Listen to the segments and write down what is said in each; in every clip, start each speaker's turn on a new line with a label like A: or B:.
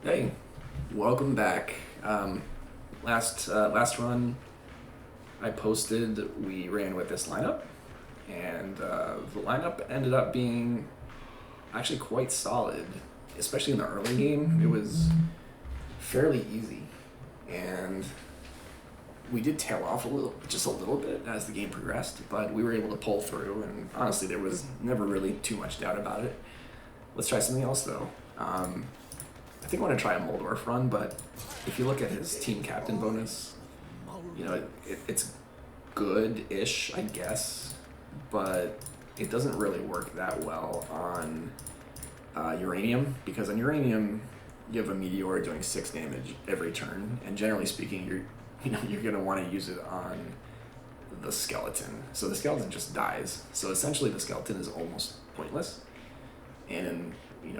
A: Hey, welcome back. Last run I posted, we ran with this lineup, and the lineup ended up being actually quite solid, especially in the early game. It was fairly easy, and we did tail off just a little bit as the game progressed, but we were able to pull through, and honestly, there was never really too much doubt about it. Let's try something else though. I think I want to try a Muldorf run, but if you look at his team captain bonus, it's good-ish, I guess, but it doesn't really work that well on Uranium, because on Uranium you have a meteor doing 6 damage every turn, and generally speaking, you're gonna want to use it on the skeleton. So the skeleton just dies. So essentially, the skeleton is almost pointless, and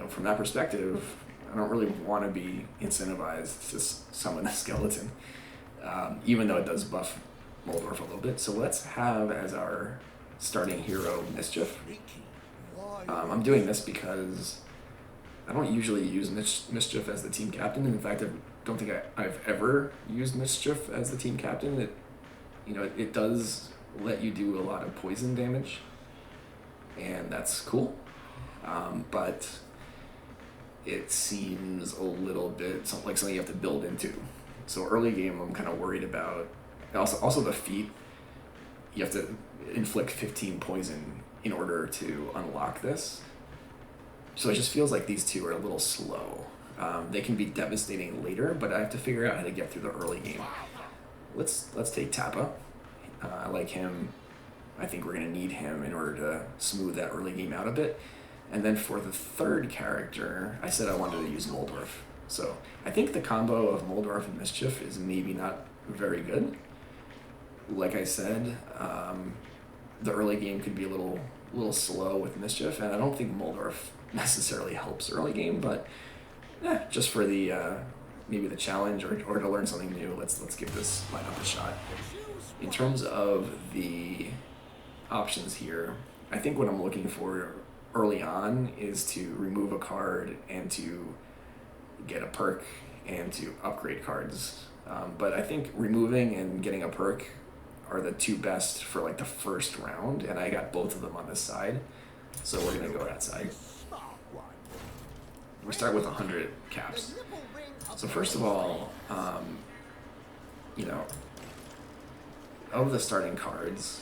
A: from that perspective, I don't really want to be incentivized to summon a skeleton, even though it does buff Muldorf a little bit. So let's have as our starting hero Mischief. I'm doing this because I don't usually use Mischief as the team captain. In fact, I don't think I've ever used Mischief as the team captain. It does let you do a lot of poison damage, and that's cool. But it seems a little bit like something you have to build into. So early game, I'm kind of worried about. Also the feat, you have to inflict 15 poison in order to unlock this. So it just feels like these two are a little slow. They can be devastating later, but I have to figure out how to get through the early game. Let's take Tappa. I like him. I think we're going to need him in order to smooth that early game out a bit. And then for the third character, I said I wanted to use Muldorf. So I think the combo of Muldorf and Mischief is maybe not very good. Like I said, the early game could be a little slow with Mischief, and I don't think Muldorf necessarily helps early game, but just for the maybe the challenge or to learn something new, let's give this lineup a shot. In terms of the options here, I think what I'm looking for early on is to remove a card and to get a perk and to upgrade cards. But I think removing and getting a perk are the two best for like the first round, and I got both of them on this side. So we're gonna go that side. We start with 100 caps. So first of all, of the starting cards,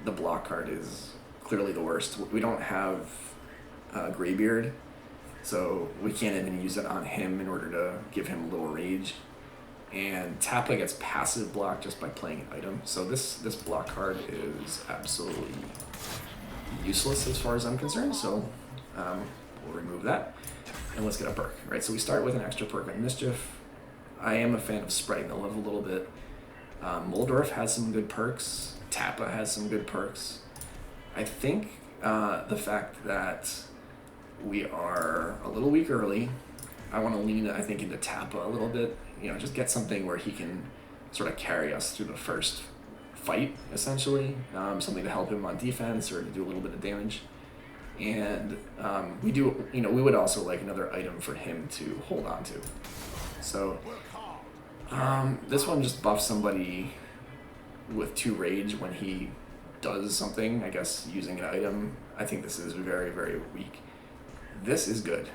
A: the block card is clearly the worst. We don't have Greybeard, so we can't even use it on him in order to give him a little rage. And Tappa gets passive block just by playing an item. So this block card is absolutely useless as far as I'm concerned. So we'll remove that, and let's get a perk. Right. So we start with an extra perk on Mischief. I am a fan of spreading the love a little bit. Muldorf has some good perks. Tappa has some good perks. I think the fact that we are a little weak early, I want to lean, I think, into Tappa a little bit. Just get something where he can sort of carry us through the first fight, essentially. Something to help him on defense or to do a little bit of damage. And we would also like another item for him to hold on to. So this one just buffs somebody with 2 rage when he does something, I guess, using an item. I think this is very, very weak. This is good.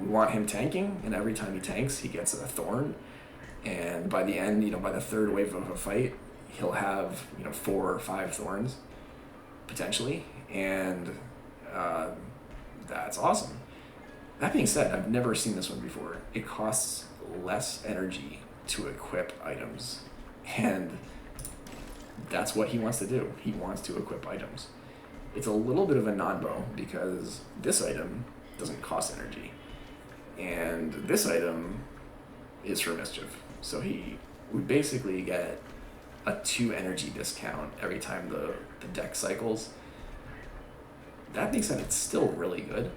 A: We want him tanking, and every time he tanks, he gets a thorn. And by the end, by the third wave of a fight, he'll have, 4 or 5 thorns, potentially. And that's awesome. That being said, I've never seen this one before. It costs less energy to equip items. And that's what he wants to do. He wants to equip items. It's a little bit of a non-bow because this item doesn't cost energy. And this item is for Mischief. So we basically get a 2 energy discount every time the deck cycles. That being said, it's still really good.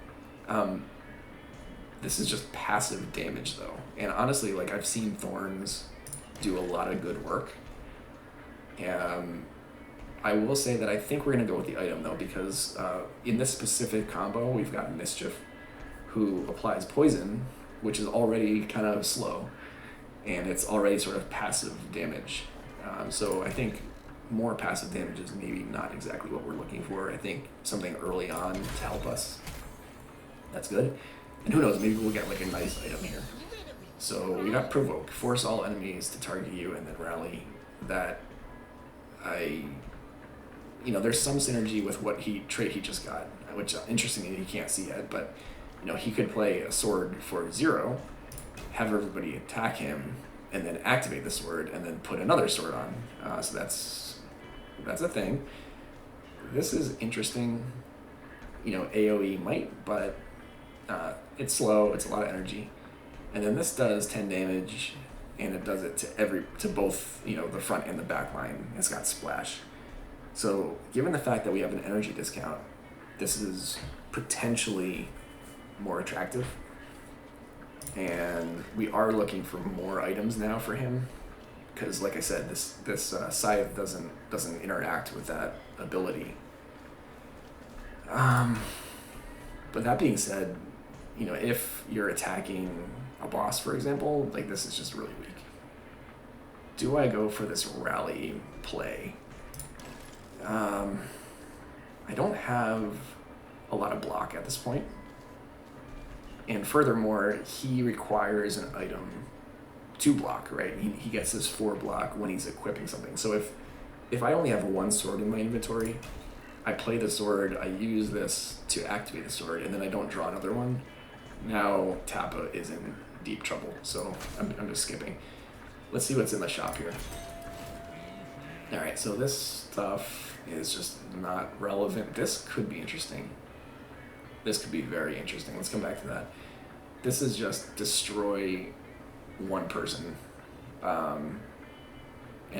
A: This is just passive damage though. And honestly, I've seen Thorns do a lot of good work. I will say that I think we're going to go with the item though, because in this specific combo, we've got Mischief, who applies poison which is already kind of slow, and it's already sort of passive damage. So I think more passive damage is maybe not exactly what we're looking for. I think something early on to help us, that's good. And who knows, maybe we'll get like a nice item here. So we got Provoke, force all enemies to target you, and then Rally. That there's some synergy with what trait he just got, which interestingly he can't see yet, but he could play a sword for 0, have everybody attack him, and then activate the sword, and then put another sword on. So that's a thing. This is interesting. AoE might, but it's slow, it's a lot of energy. And then this does 10 damage, and it does it to both, the front and the back line. It's got splash. So given the fact that we have an energy discount, this is potentially more attractive. And we are looking for more items now for him, because like I said, this scythe doesn't interact with that ability. But that being said, if you're attacking a boss, for example, like this is just really weak. Do I go for this rally play? I don't have a lot of block at this point. And furthermore, he requires an item to block, right? He gets this 4 block when he's equipping something. So if I only have 1 sword in my inventory, I play the sword, I use this to activate the sword, and then I don't draw another one, now Tappa is in deep trouble. So I'm just skipping. Let's see what's in the shop here. Alright, so this stuff is just not relevant. This could be interesting. This could be very interesting. Let's come back to that. This is just destroy 1 person. And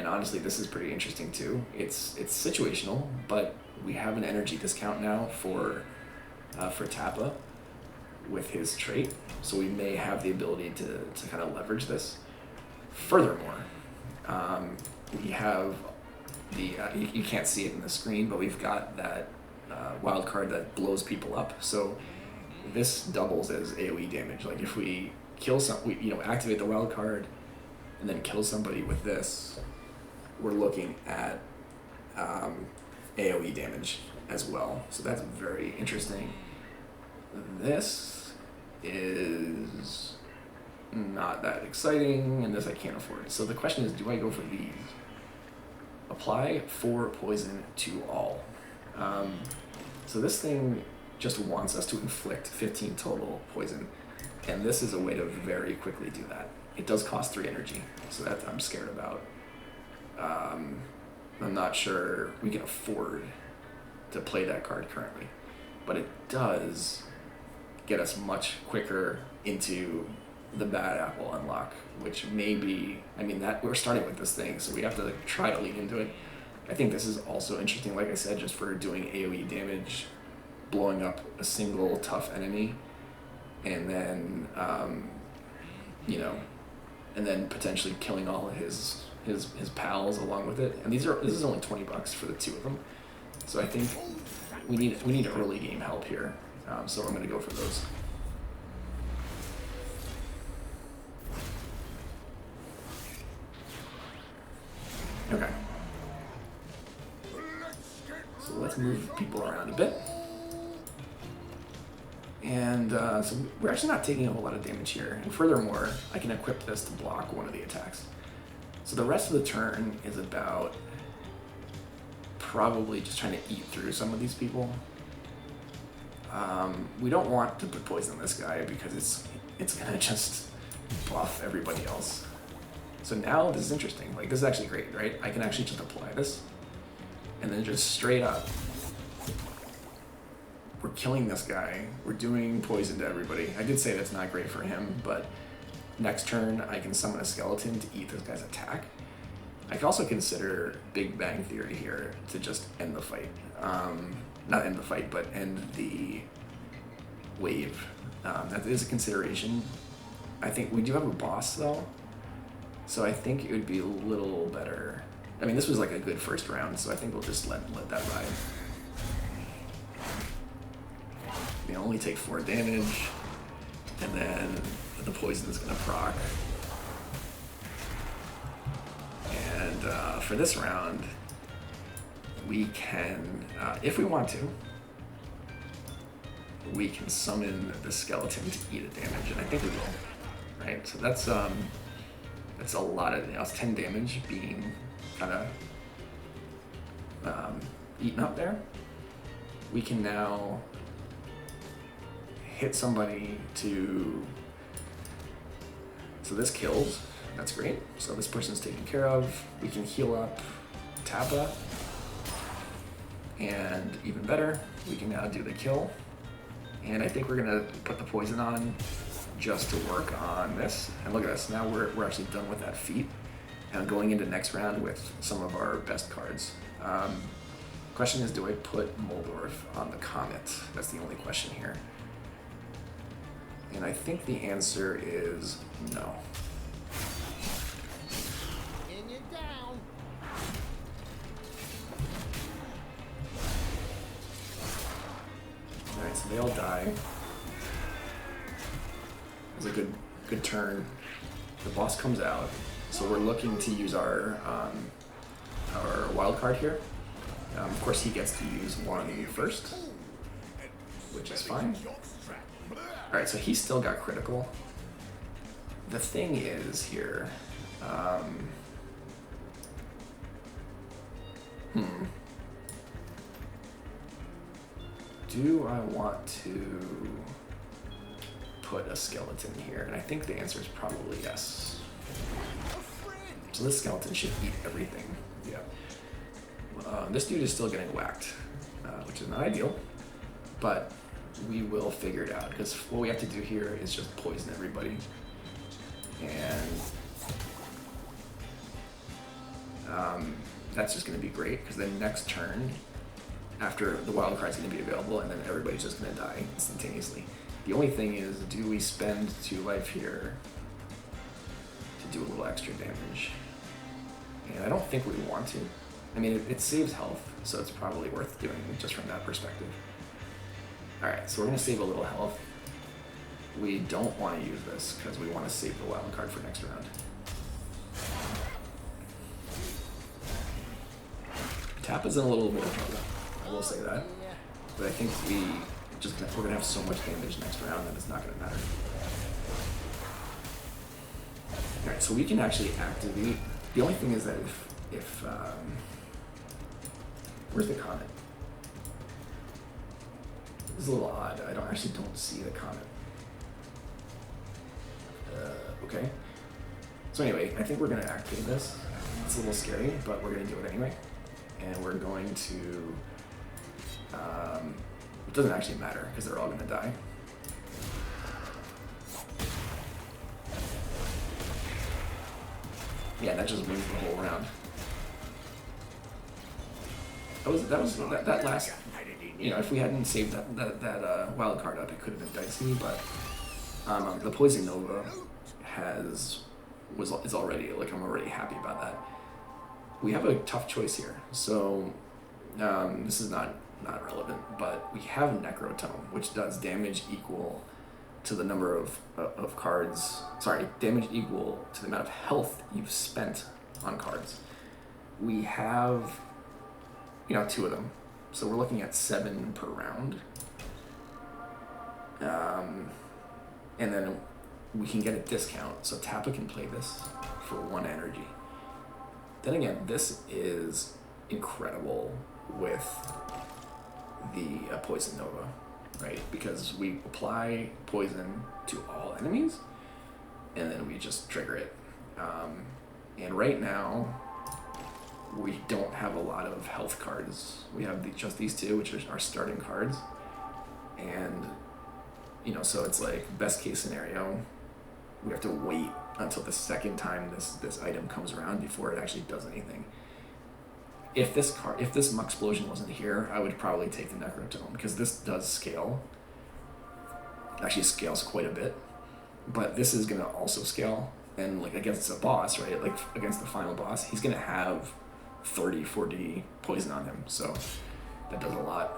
A: honestly, this is pretty interesting too. It's situational, but we have an energy discount now for Tappa with his trait, so we may have the ability to kind of leverage this. Furthermore, we have the you can't see it in the screen, but we've got that wild card that blows people up. So this doubles as AoE damage. Like if we kill activate the wild card and then kill somebody with this, we're looking at AoE damage as well. So that's very interesting. This is not that exciting, and this I can't afford. So the question is, do I go for these? Apply 4 poison to all. So this thing just wants us to inflict 15 total poison, and this is a way to very quickly do that. It does cost 3 energy, so that I'm scared about. I'm not sure we can afford to play that card currently, but it does get us much quicker into the bad apple unlock, which may be, that we're starting with this thing, so we have to try to lean into it. I think this is also interesting, like I said, just for doing AoE damage, blowing up a single tough enemy, and then and then potentially killing all of his pals along with it. And this is only $20 for the 2 of them, so I think we need early game help here. So I'm gonna go for those. Okay. So let's move people around a bit. And so we're actually not taking a whole lot of damage here. And furthermore, I can equip this to block one of the attacks. So the rest of the turn is about probably just trying to eat through some of these people. We don't want to put poison on this guy because it's gonna just buff everybody else. So now this is interesting. Like, this is actually great, right? I can actually just apply this, and then just straight up, we're killing this guy. We're doing poison to everybody. I did say that's not great for him, but next turn I can summon a skeleton to eat this guy's attack. I can also consider Big Bang Theory here to just end the fight. Not end the fight, but end the wave. That is a consideration. I think we do have a boss though, so I think it would be a little better. This was like a good first round, so I think we'll just let that ride. They only take 4 damage, and then the poison is going to proc. And for this round, we can, if we want to, we can summon the skeleton to eat a damage, and I think we will. Right, so that's a lot of, that's 10 damage being kind of eaten up there. We can now hit somebody to, so this kills, that's great. So this person's taken care of. We can heal up Tappa, and even better, we can now do the kill. And I think we're gonna put the poison on just to work on this. And look at this, now we're actually done with that feat. And going into next round with some of our best cards. Question is, do I put Muldorf on the Comet? That's the only question here. And I think the answer is no.
B: In you down.
A: Alright, so they all die. It was a good turn. The boss comes out, so we're looking to use our wild card here. Of course, he gets to use one first, which is fine. Alright, so he's still got critical. The thing is here, do I want to put a skeleton here? And I think the answer is probably yes. So this skeleton should eat everything. Yeah. This dude is still getting whacked, which is not ideal, but we will figure it out, because what we have to do here is just poison everybody. And that's just going to be great, because then next turn, after the wild card's going to be available, and then everybody's just going to die instantaneously. The only thing is, do we spend 2 life here to do a little extra damage? And I don't think we want to. I mean, it saves health, so it's probably worth doing just from that perspective. Alright, so we're going to save a little health. We don't want to use this because we want to save the wild card for next round. Tappa's in a little bit of trouble, I will say that. But I think we're going to have so much damage next round that it's not going to matter. Alright, so we can actually activate. The only thing is that if where's the comet? This is a little odd. I don't see the comet. Okay. So anyway, I think we're gonna activate this. It's a little scary, but we're gonna do it anyway. And we're going to, it doesn't actually matter because they're all gonna die. Yeah, that just wins the whole round. That last, you know, if we hadn't saved that wild card up, it could have been dicey, but the Poison Nova is already, like, I'm already happy about that. We have a tough choice here. So this is not relevant, but we have Necrotome, which does damage equal to the number of cards, damage equal to the amount of health you've spent on cards. We have, 2 of them. So we're looking at 7 per round. And then we can get a discount, so Tappa can play this for 1 energy. Then again, this is incredible with the Poison Nova, right? Because we apply poison to all enemies, and then we just trigger it. And right now, we don't have a lot of health cards. We have just these 2, which are our starting cards. And, so it's like, best case scenario, we have to wait until the second time this item comes around before it actually does anything. If this Muxplosion wasn't here, I would probably take the Necrotome, because this does scale. It actually scales quite a bit. But this is gonna also scale, and like against a boss, right? Like against the final boss, he's gonna have 30, 40 poison on him, so that does a lot.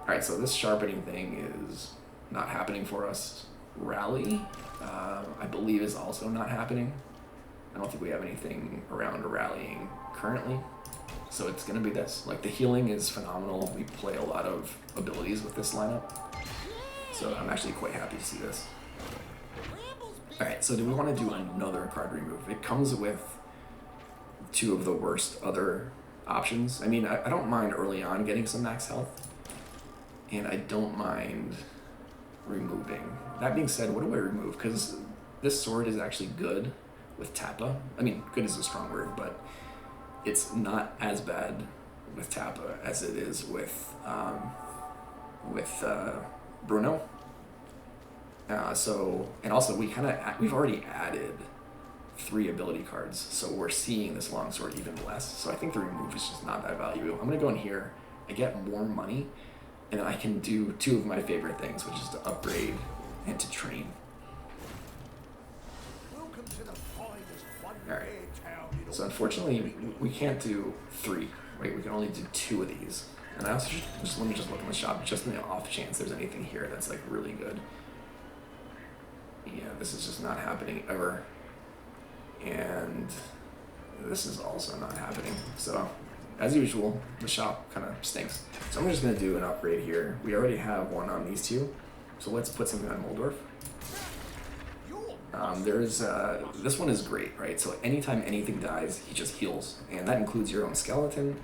A: Alright, so this sharpening thing is not happening for us. Rally, I believe, is also not happening. I don't think we have anything around rallying currently. So it's going to be this. Like, the healing is phenomenal. We play a lot of abilities with this lineup. So I'm actually quite happy to see this. Alright, so do we want to do another card remove? It comes with two of the worst other options. I mean, I don't mind early on getting some max health. And I don't mind removing. That being said, what do I remove? Because this sword is actually good with Tappa. I mean, good is a strong word, but it's not as bad with Tappa as it is with Bruno. And also we've already added 3 ability cards, so we're seeing this longsword even less. So I think the remove is just not that valuable. I'm gonna go in here, I get more money, and then I can do 2 of my favorite things, which is to upgrade and to train. Alright, so unfortunately we can't do 3, right? We can only do 2 of these. And I also let me just look in the shop just in the off chance there's anything here that's like really good. Yeah, this is just not happening ever. And this is also not happening. So, as usual, the shop kind of stinks. So I'm just going to do an upgrade here. We already have one on these 2. So let's put something on Muldorf. This one is great, right? So anytime anything dies, he just heals. And that includes your own skeleton.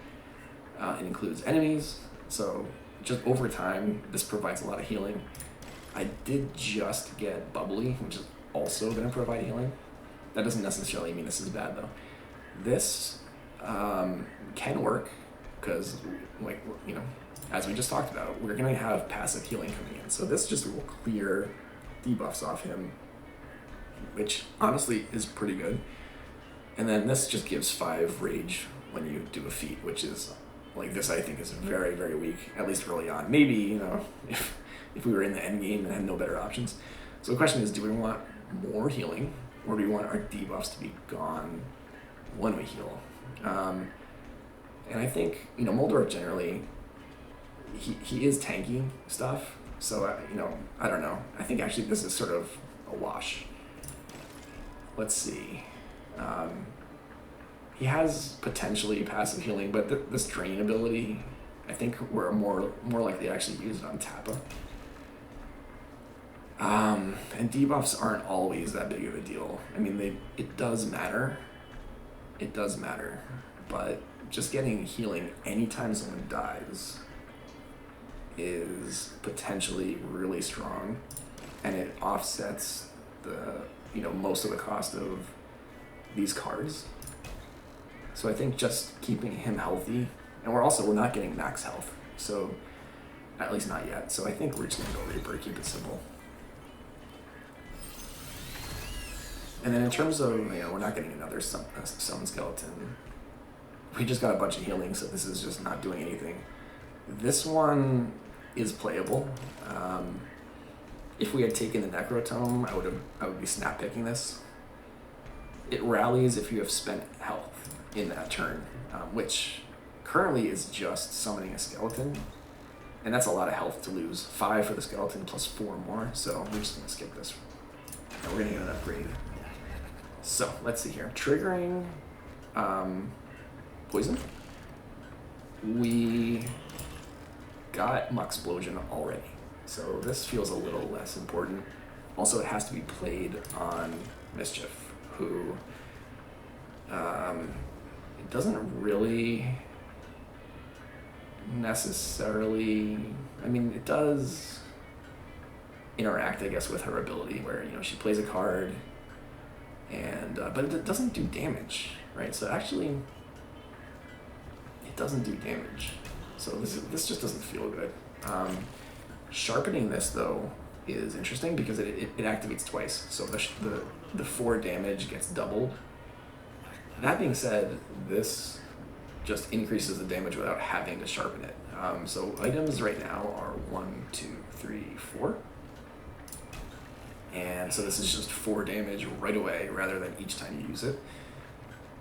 A: It includes enemies. So just over time, this provides a lot of healing. I did just get Bubbly, which is also going to provide healing. That doesn't necessarily mean this is bad, though. This can work because, like, you know, as we just talked about, we're going to have passive healing coming in. So this just will clear debuffs off him, which honestly is pretty good. And then this just gives 5 rage when you do a feat, which is, like, this I think is very, very weak, at least early on. Maybe, you know, if we were in the end game and had no better options. So the question is, do we want more healing, or do we want our debuffs to be gone when we heal? And I think, you know, Muldorf generally, he is tanky stuff, so, you know, I don't know. I think actually this is sort of a wash. Let's see. He has potentially passive healing, but this drain ability, I think we're more likely to actually use it on Tappa. And debuffs aren't always that big of a deal. I mean, it does matter. It does matter. But just getting healing anytime someone dies is potentially really strong, and it offsets most of the cost of these cards. So I think just keeping him healthy, and we're not getting max health, so at least not yet. So I think we're just gonna go Reaper, keep it simple. And then in terms of, you know, we're not getting another summon skeleton. We just got a bunch of healing, so this is just not doing anything. This one is playable. If we had taken the Necrotome, I would be snap picking this. It rallies if you have spent health in that turn, which currently is just summoning a skeleton, and that's a lot of health to lose. 5 for the skeleton plus 4 more, so we're just gonna skip this. And we're gonna get an upgrade. So let's see here. Triggering poison. We got Muxplosion already, so this feels a little less important. Also, it has to be played on Mischief, who it doesn't really necessarily, I mean, it does interact, I guess, with her ability where, you know, she plays a card and but it doesn't do damage, right? So actually it doesn't do damage, so this just doesn't feel good. Sharpening this though is interesting because it activates twice, so the 4 damage gets doubled. That being said, this just increases the damage without having to sharpen it. So items right now are 1, 2, 3, 4. And so this is just 4 damage right away rather than each time you use it.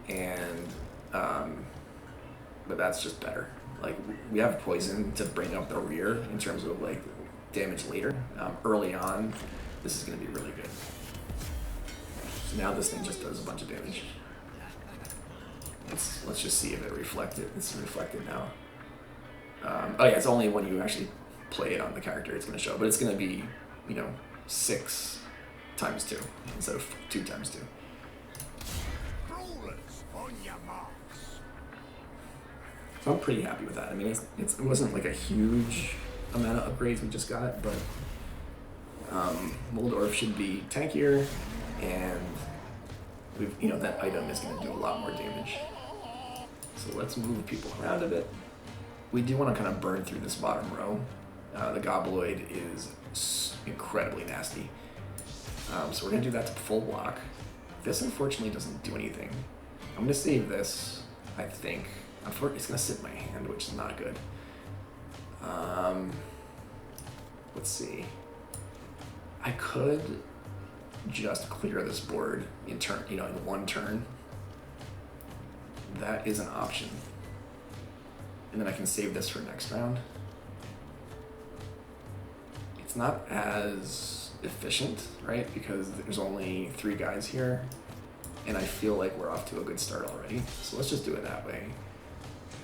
A: And, but that's just better. Like, we have poison to bring up the rear in terms of like damage later. Early on, This is going to be really good. So now this thing just does a bunch of damage. Let's just see if it reflected. It's reflected now. Oh yeah, it's only when you actually play it on the character it's going to show, but it's going to be, 6 times 2 instead of 2 times 2. So I'm pretty happy with that. I mean, it wasn't like a huge amount of upgrades we just got, but Muldorf should be tankier, and that item is going to do a lot more damage. So let's move people around a bit. We do want to kind of burn through this bottom row. The Gobloid is incredibly nasty. So we're going to do that to full block. This unfortunately doesn't do anything. I'm going to save this, I think. Unfortunately, it's going to sit in my hand, which is not good. Let's see. I could just clear this board in one turn. That is an option. And then I can save this for next round. It's not as efficient, right? Because there's only 3 guys here, and I feel like we're off to a good start already. So let's just do it that way.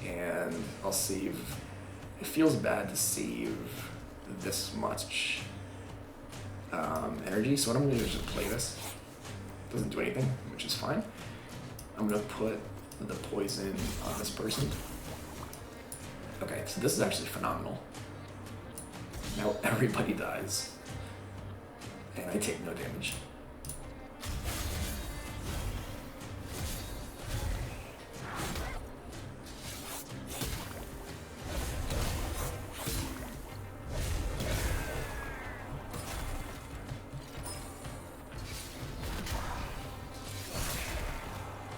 A: And I'll save. It feels bad to save this much energy, so what I'm going to do is just play this. Doesn't do anything, which is fine. I'm going to put the poison on this person. Okay, so this is actually phenomenal. Now everybody dies, and I take no damage.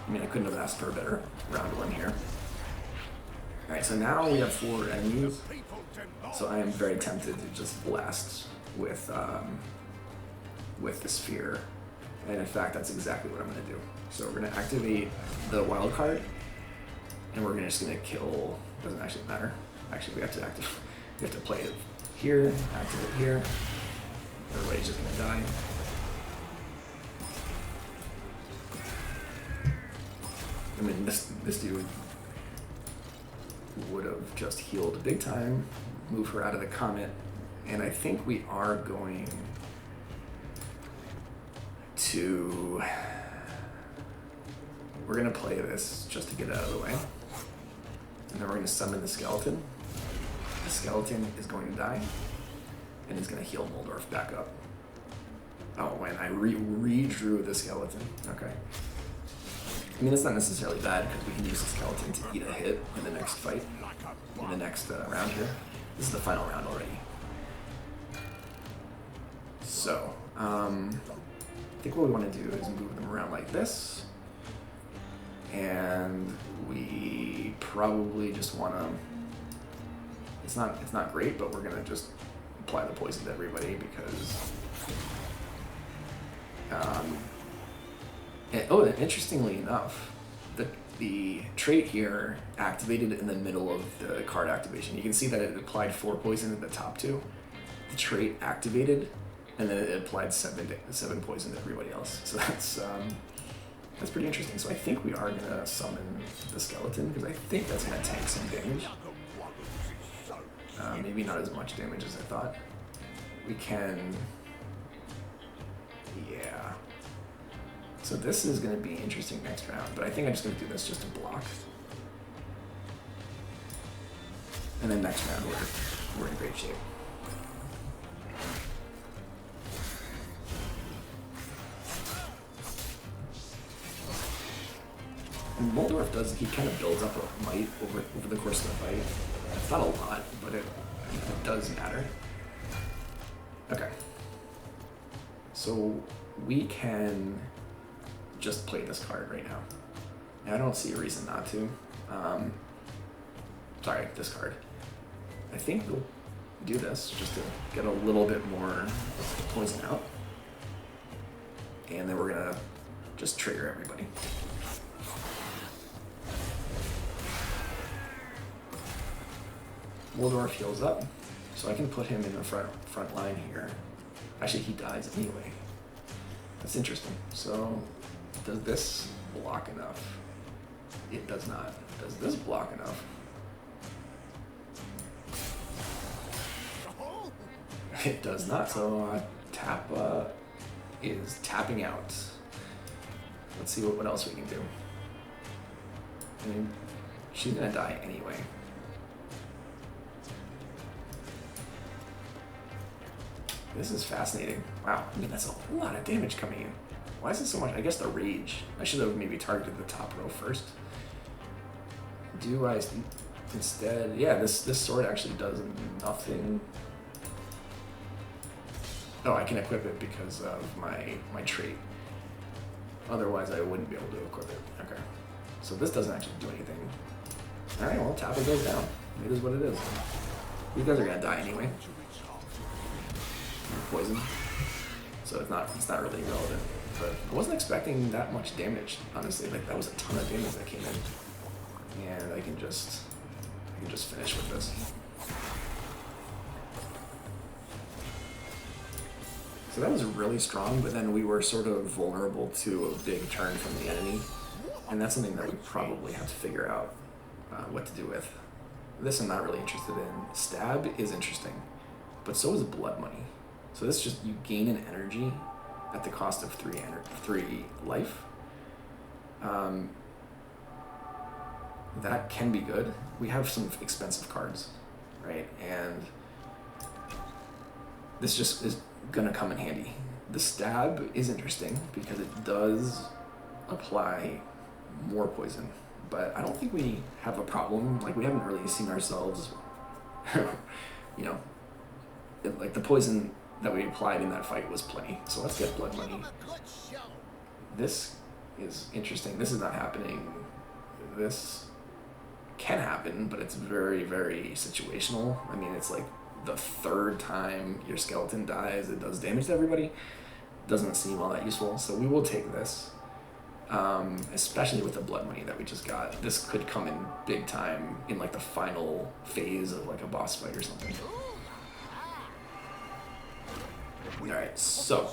A: I mean, I couldn't have asked for a better round 1 here. Alright, so now we have 4 enemies. So I am very tempted to just blast with the sphere. And in fact, that's exactly what I'm going to do. So we're going to activate the wild card, and we're just going to kill. Doesn't actually matter. Actually, we have to play it here, activate here. Everybody's just going to die. I mean, this dude would have just healed big time, move her out of the comet, and I think we are going to... We're going to play this just to get it out of the way, and then we're going to summon the skeleton. The skeleton is going to die, and he's going to heal Muldorf back up. Oh, and I redrew the skeleton. Okay. I mean, it's not necessarily bad because we can use the skeleton to eat a hit in the next fight, in the next round here. This is the final round already. So, I think what we want to do is move them around like this, and we probably just want to. It's not great, but we're gonna just apply the poison to everybody because. And interestingly enough, the trait here activated in the middle of the card activation. You can see that it applied 4 poison at the top 2. The trait activated, and then it applied 7 poison to everybody else. So that's pretty interesting. So I think we are gonna summon the skeleton because I think that's gonna tank some damage. Maybe not as much damage as I thought. We can, yeah. So this is going to be interesting next round, but I think I'm just going to do this just to block. And then next round we're in great shape. And Muldorf he kind of builds up a might over the course of the fight. It's not a lot, but it does matter. Okay. So we can just play this card right now. And I don't see a reason not to. Sorry, this card. I think we'll do this just to get a little bit more poison out. And then we're gonna just trigger everybody. Muldorf heals up, so I can put him in the front line here. Actually, he dies anyway. That's interesting. So, does this block enough? It does not. Does this block enough? It does not. So, tap is tapping out. Let's see what else we can do. I mean, she's gonna die anyway. This is fascinating. Wow, I mean, that's a lot of damage coming in. Why is it so much? I guess the rage. I should have maybe targeted the top row first. Do I instead? Yeah, this sword actually does nothing. Oh, I can equip it because of my trait. Otherwise, I wouldn't be able to equip it. Okay. So this doesn't actually do anything. All right, well, Tappa goes down. It is what it is. These guys are gonna die anyway. Poison. So it's not really relevant. But I wasn't expecting that much damage, honestly. Like that was a ton of damage that came in. And I can just finish with this. So that was really strong, but then we were sort of vulnerable to a big turn from the enemy. And that's something that we probably have to figure out what to do with. This I'm not really interested in. Stab is interesting, but so is blood money. So this just, you gain an energy at the cost of 3 life. That can be good. We have some expensive cards, right? And this just is gonna come in handy. The stab is interesting because it does apply more poison, but I don't think we have a problem. Like, we haven't really seen ourselves, you know, like the poison that we applied in that fight was plenty. So let's get blood money. This is interesting. This is not happening. This can happen, but it's very, very situational. I mean, it's like the 3rd time your skeleton dies, it does damage to everybody. Doesn't seem all that useful, so we will take this. Especially with the blood money that we just got. This could come in big time in like the final phase of like a boss fight or something. Alright, so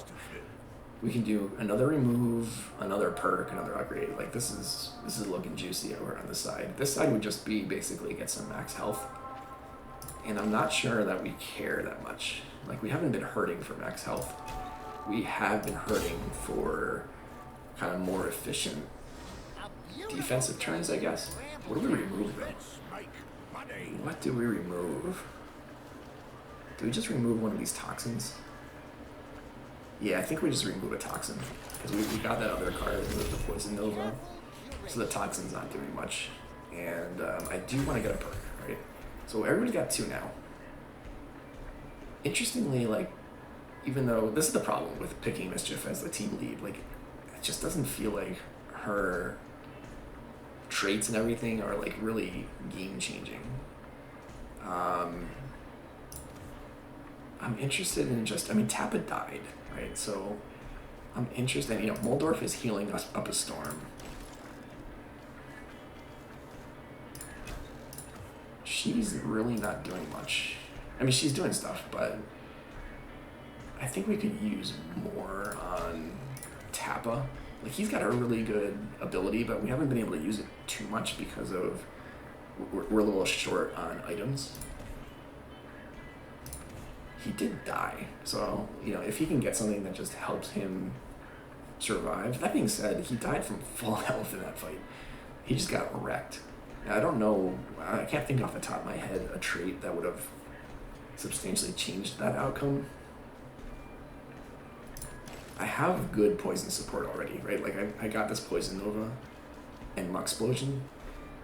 A: we can do another remove, another perk, another upgrade. Like this is looking juicy over on the side. This side would just be basically get some max health. And I'm not sure that we care that much. Like, we haven't been hurting for max health. We have been hurting for kind of more efficient defensive turns, I guess. What do we remove though? What do we remove? Do we just remove one of these toxins? Yeah, I think we just remove a toxin. Because we got that other card, the Poison Nova. So the toxin's not doing much. And I do want to get a perk, right? So everybody got 2 now. Interestingly, like, even though this is the problem with picking Mischief as the team lead, like, it just doesn't feel like her traits and everything are like really game changing. I'm interested in just, I mean, Tappa died, right? So I'm interested, you know, Muldorf is healing us up a storm. She's really not doing much. I mean, she's doing stuff, but I think we could use more on Tappa. Like, he's got a really good ability, but we haven't been able to use it too much because of we're a little short on items. He did die, so, you know, if he can get something that just helps him survive. That being said, he died from full health in that fight. He just got wrecked. I don't know, I can't think off the top of my head a trait that would have substantially changed that outcome. I have good poison support already, right? Like, I got this Poison Nova and Muxplosion,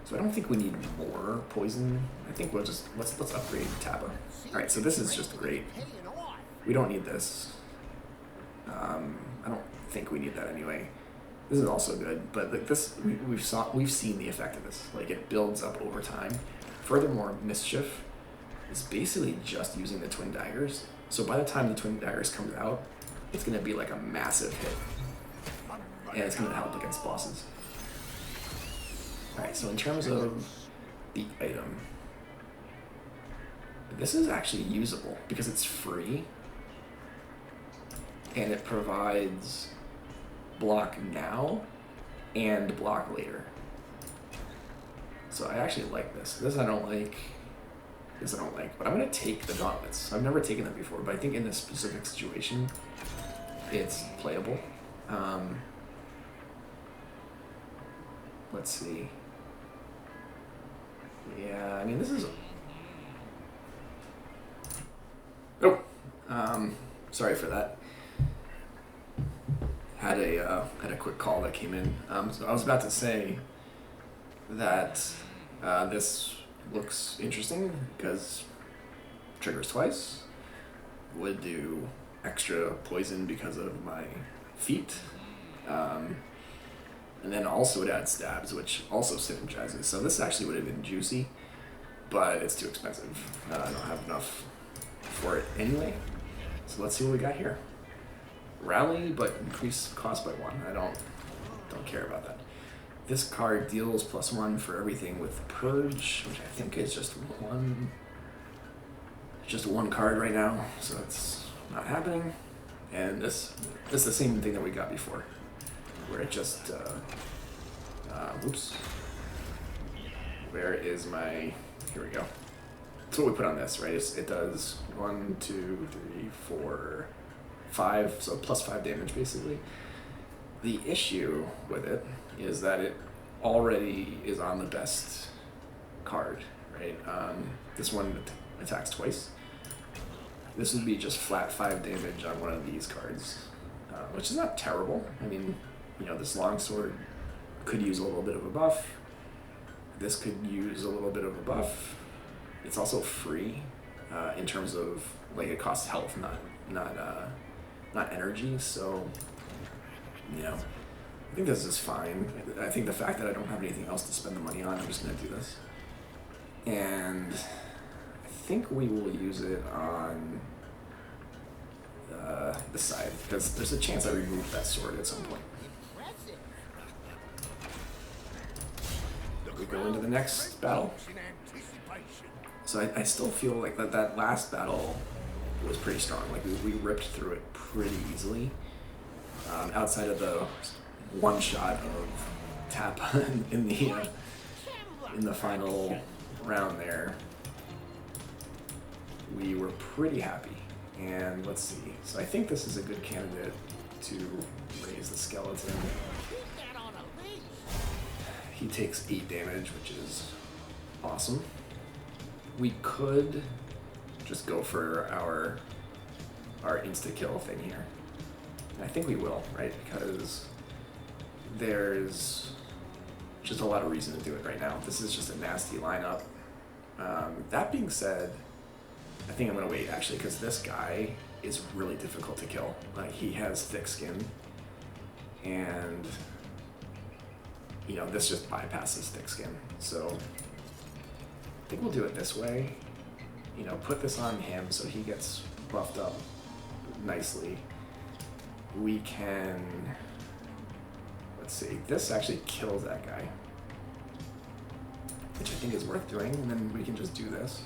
A: so I don't think we need more poison. I think we'll just, let's upgrade Tappa. Alright, so this is just great. We don't need this. I don't think we need that anyway. This is also good, but like this, we've seen the effect of this. Like, it builds up over time. Furthermore, Mischief is basically just using the Twin Daggers. So by the time the Twin Daggers comes out, it's going to be like a massive hit. And it's going to help against bosses. Alright, so in terms of the item, this is actually usable because it's free. and it provides block now and block later. So I actually like this. This I don't like. This I don't like. But I'm gonna take the gauntlets. I've never taken them before, but I think in this specific situation, it's playable. Let's see. Yeah, I mean this is. Oh, sorry for that. Had a quick call that came in. So I was about to say that this looks interesting because triggers twice, would do extra poison because of my feet, and then also it adds stabs, which also synergizes. So this actually would have been juicy, but it's too expensive. I don't have enough for it anyway. So let's see what we got here. Rally, but increase cost by 1. I don't care about that. This card deals +1 for everything with Purge, which I think is just one. Just one card right now, so it's not happening. And this is the same thing that we got before, where it just whoops. Where is my? Here we go. That's what we put on this, right? It does 1, 2, 3, 4, 5, so +5 damage basically. The issue with it is that it already is on the best card, right? This one attacks twice. This would be just flat 5 damage on one of these cards, which is not terrible. I mean, this longsword could use a little bit of a buff. This could use a little bit of a buff. It's also free in terms of it costs health, not energy. So, I think this is fine. I think the fact that I don't have anything else to spend the money on, I'm just gonna do this. And I think we will use it on the side, because there's a chance I remove that sword at some point. We go into the next battle. So I still feel like that last battle was pretty strong. We ripped through it pretty easily. Outside of the one shot of tap in the final round there, we were pretty happy. And let's see. So I think this is a good candidate to raise the skeleton. He takes 8 damage, which is awesome. We could just go for our insta-kill thing here. And I think we will, right? Because there's just a lot of reason to do it right now. This is just a nasty lineup. That being said, I think I'm going to wait, actually, because this guy is really difficult to kill. He has thick skin, and this just bypasses thick skin. So I think we'll do it this way. Put this on him so he gets buffed up nicely. We can, let's see, this actually kills that guy, which I think is worth doing, and then we can just do this.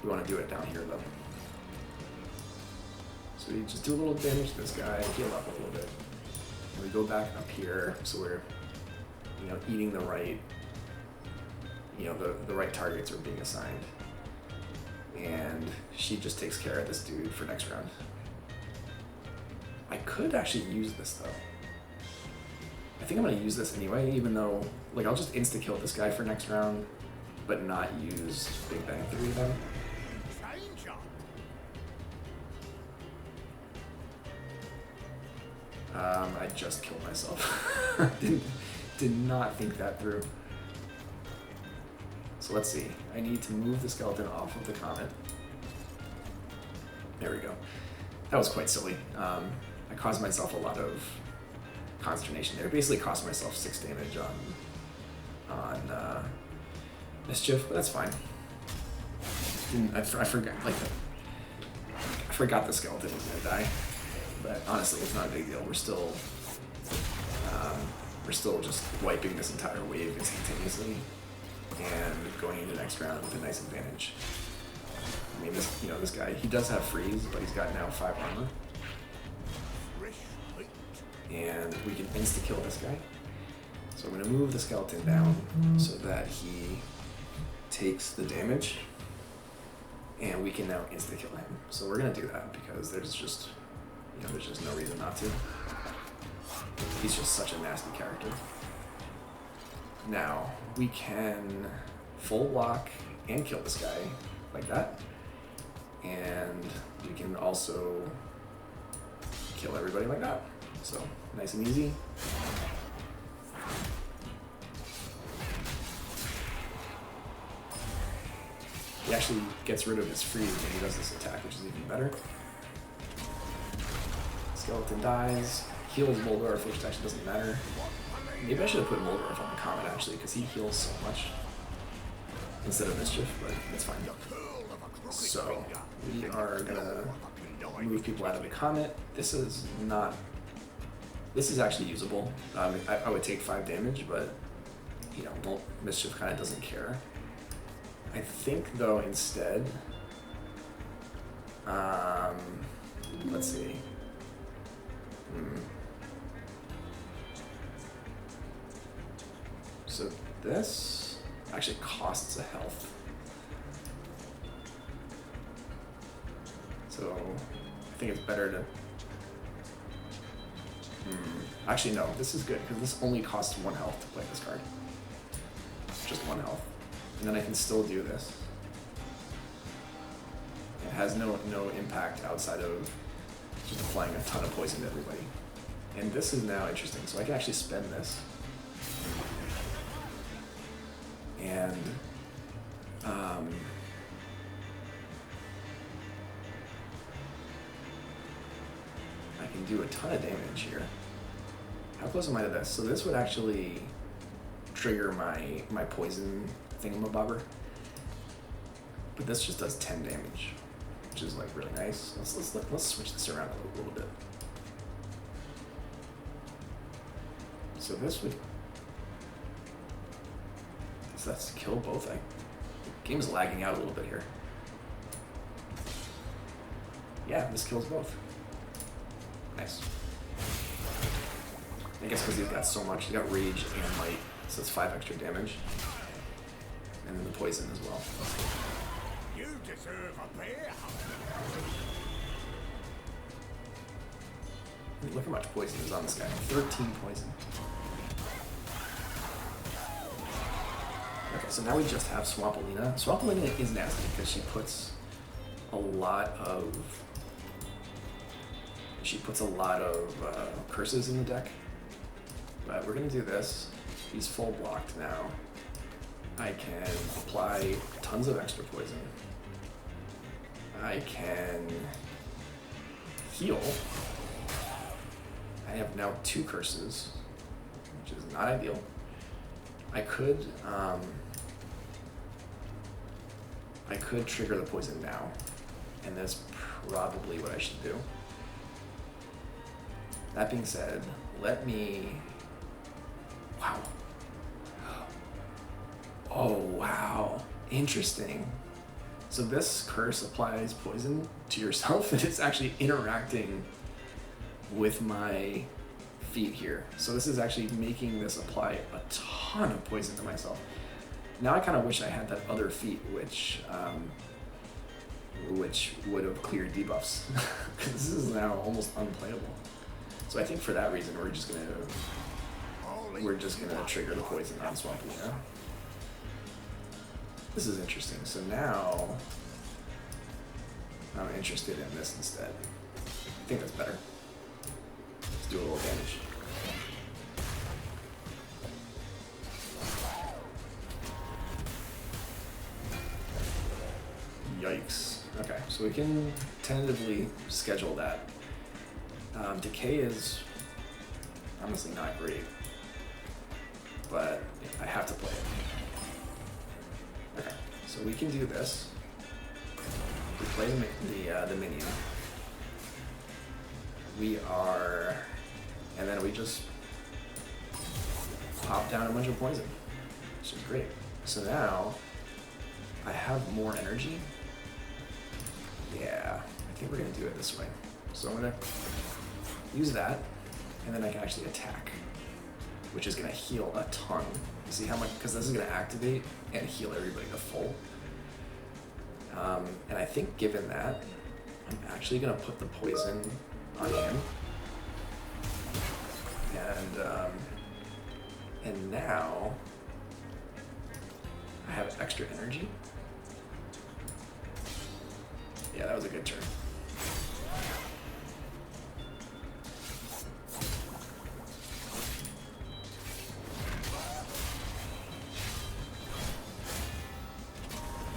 A: We want to do it down here though. So we just do a little damage to this guy, heal up a little bit. And we go back up here, so we're, eating the right, the right targets are being assigned. And she just takes care of this dude for next round. I could actually use this though. I think I'm gonna use this anyway, even though, I'll just insta-kill this guy for next round, but not use Big Bang Theory then. I just killed myself. Did not think that through. So let's see. I need to move the skeleton off of the comet. There we go. That was quite silly. I caused myself a lot of consternation there. Basically cost myself 6 damage on Mischief, but that's fine. I forgot, I forgot the skeleton was gonna die. But honestly, it's not a big deal. We're still just wiping this entire wave instantaneously and going into the next round with a nice advantage. I mean, this guy, he does have freeze, but he's got now 5 armor. and we can insta-kill this guy. So I'm going to move the skeleton down so that he takes the damage, and we can now insta-kill him. So we're going to do that because there's just, there's just no reason not to. He's just such a nasty character. Now, we can full block and kill this guy like that. And we can also kill everybody like that. So, nice and easy. He actually gets rid of his freeze when he does this attack, which is even better. Skeleton dies. Heals Muldorf, which actually doesn't matter. Maybe I should have put Muldorf on the comet actually, because he heals so much instead of Mischief, but it's fine. So we are gonna move people out of the comet. This is actually usable. I would take 5 damage, but Mischief kind of doesn't care. I think though instead, let's see. So this actually costs a health. So I think it's better to... Actually no, this is good because this only costs 1 health to play this card. Just 1 health. And then I can still do this. It has no impact outside of just applying a ton of poison to everybody. And this is now interesting, so I can actually spend this. And I can do a ton of damage here. How close am I to this? So this would actually trigger my poison thingamabobber. But this just does 10 damage, which is like really nice. Let's switch this around a little bit. So this would... So that's kill both. The game's lagging out a little bit here. Yeah, this kills both. Nice. I guess because he's got so much. He's got rage and light, so it's 5 extra damage. And then the poison as well.
B: You deserve a bear.
A: Look how much poison is on this guy. 13 poison. Okay, so now we just have Swampolina. Swampolina is nasty because she puts a lot of curses in the deck. But we're gonna do this. He's full blocked now. I can apply tons of extra poison. I can heal. I have now 2 curses, which is not ideal. I could trigger the poison now, and that's probably what I should do. That being said, let me... Wow. Oh, wow. Interesting. So this curse applies poison to yourself, and it's actually interacting with my feet here. So this is actually making this apply a ton of poison to myself. Now I kind of wish I had that other feat, which would have cleared debuffs, because this is now almost unplayable. So I think for that reason, we're just gonna trigger the poison on Swampolina. This is interesting. So now I'm interested in this instead. I think that's better. Let's do a little damage. Yikes. Okay, so we can tentatively schedule that. Decay is honestly not great, but I have to play it. Okay, so we can do this. We play the minion. And then we just pop down a bunch of poison, which is great. So now I have more energy. Yeah, I think we're gonna do it this way. So I'm gonna use that, and then I can actually attack, which is going to heal a ton. You see how much? Because this is going to activate and heal everybody to full. And I think given that, I'm actually going to put the poison on him. And now I have extra energy. Yeah, that was a good turn.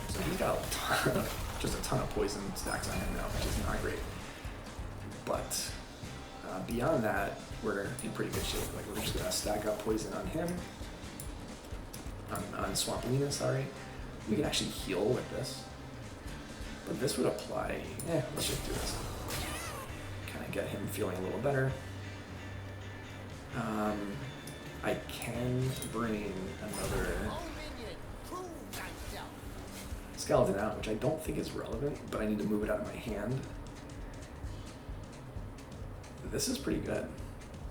A: So he's got just a ton of poison stacks on him now, which is not great. But beyond that, we're in pretty good shape. Like, we're just gonna stack up poison on him, on Swampalina, sorry. We can actually heal with this, but this would apply. Let's just do this. Kind of get him feeling a little better. I can bring another skeleton out, which I don't think is relevant, but I need to move it out of my hand. This is pretty good,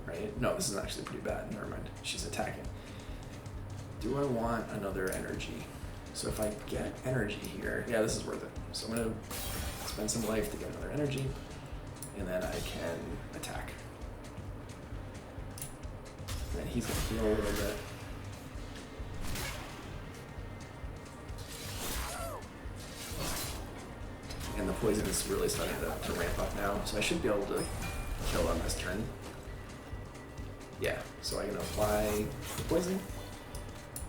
A: right? No, this is actually pretty bad. Never mind. She's attacking. Do I want another energy? So if I get energy here, yeah, this is worth it. So I'm gonna spend some life to get another energy, and then I can attack. And then he's gonna heal a little bit. And the poison is really starting to ramp up now, so I should be able to kill on this turn. Yeah, so I'm gonna apply the poison.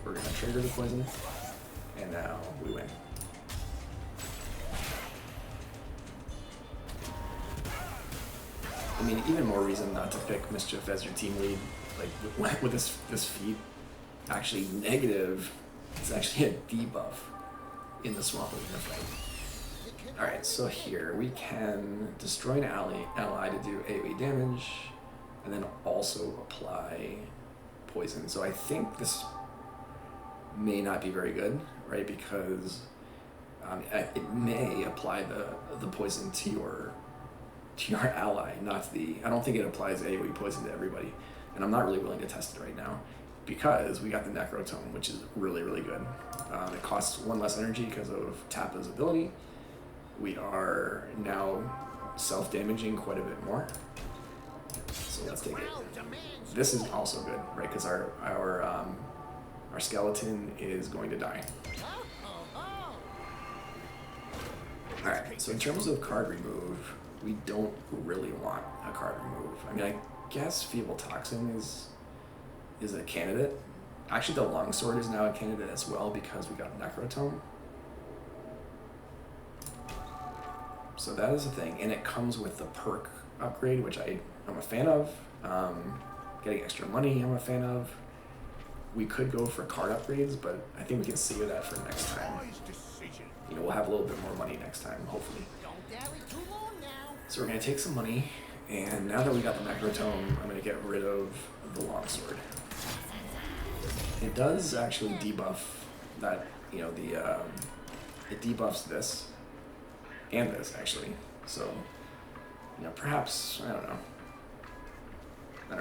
A: We're gonna trigger the poison, and now we win. I mean, even more reason not to pick Mischief as your team lead. Like, with this feat, actually negative, it's actually a debuff in the Swampalina fight. Alright, so here we can destroy an ally to do AoE damage, and then also apply poison. So I think this may not be very good, right? Because it may apply the poison to your ally, not the. I don't think it applies AoE poison to everybody, and I'm not really willing to test it right now because we got the Necrotome, which is really, really good. It costs 1 less energy because of Tappa's ability. We are now self-damaging quite a bit more. So let's take it. This is also good, right? Because our skeleton is going to die. Alright, so in terms of card remove, we don't really want a card remove. I mean, I guess Feeble Toxin is a candidate. Actually, the Longsword is now a candidate as well because we got Necrotome. So that is a thing, and it comes with the perk upgrade, which I'm a fan of. Getting extra money, I'm a fan of. We could go for card upgrades, but I think we can save that for next time. You know, we'll have a little bit more money next time, hopefully. So we're gonna take some money, and now that we got the Necrotome, I'm gonna get rid of the Longsword. It does actually debuff that, you know, it debuffs this. And this, actually. So, you know, perhaps, I don't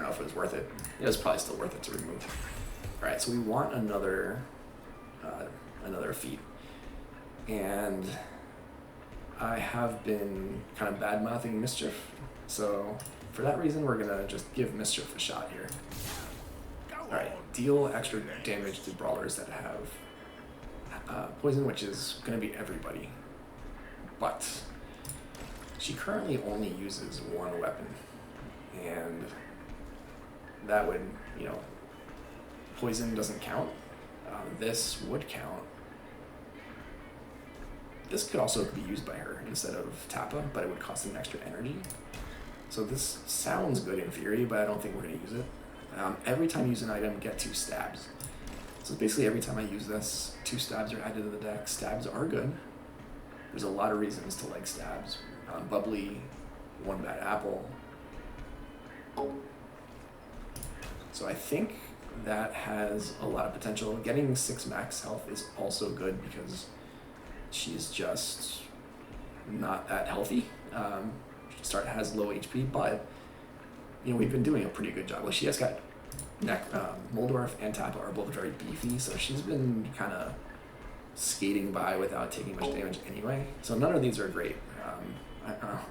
A: know if it was worth it. It was probably still worth it to remove. Alright, so we want another feat. And I have been kind of bad-mouthing Mischief. So, for that reason, we're gonna just give Mischief a shot here. Alright, deal extra damage to brawlers that have poison, which is gonna be everybody. But she currently only uses 1 weapon, and that would, you know, poison doesn't count. This would count. This could also be used by her instead of Tappa, but it would cost an extra energy. So this sounds good in theory, but I don't think we're going to use it. Every time you use an item, get 2 stabs. So basically every time I use this, 2 stabs are added to the deck. Stabs are good. There's a lot of reasons to like stabs. Bubbly, 1 bad apple. So I think that has a lot of potential. Getting 6 max health is also good because she's just not that healthy. Has low HP, but you know, we've been doing a pretty good job. Like, she has got Muldorf and Tappa are both very beefy, so she's been kind of skating by without taking much damage anyway. So none of these are great.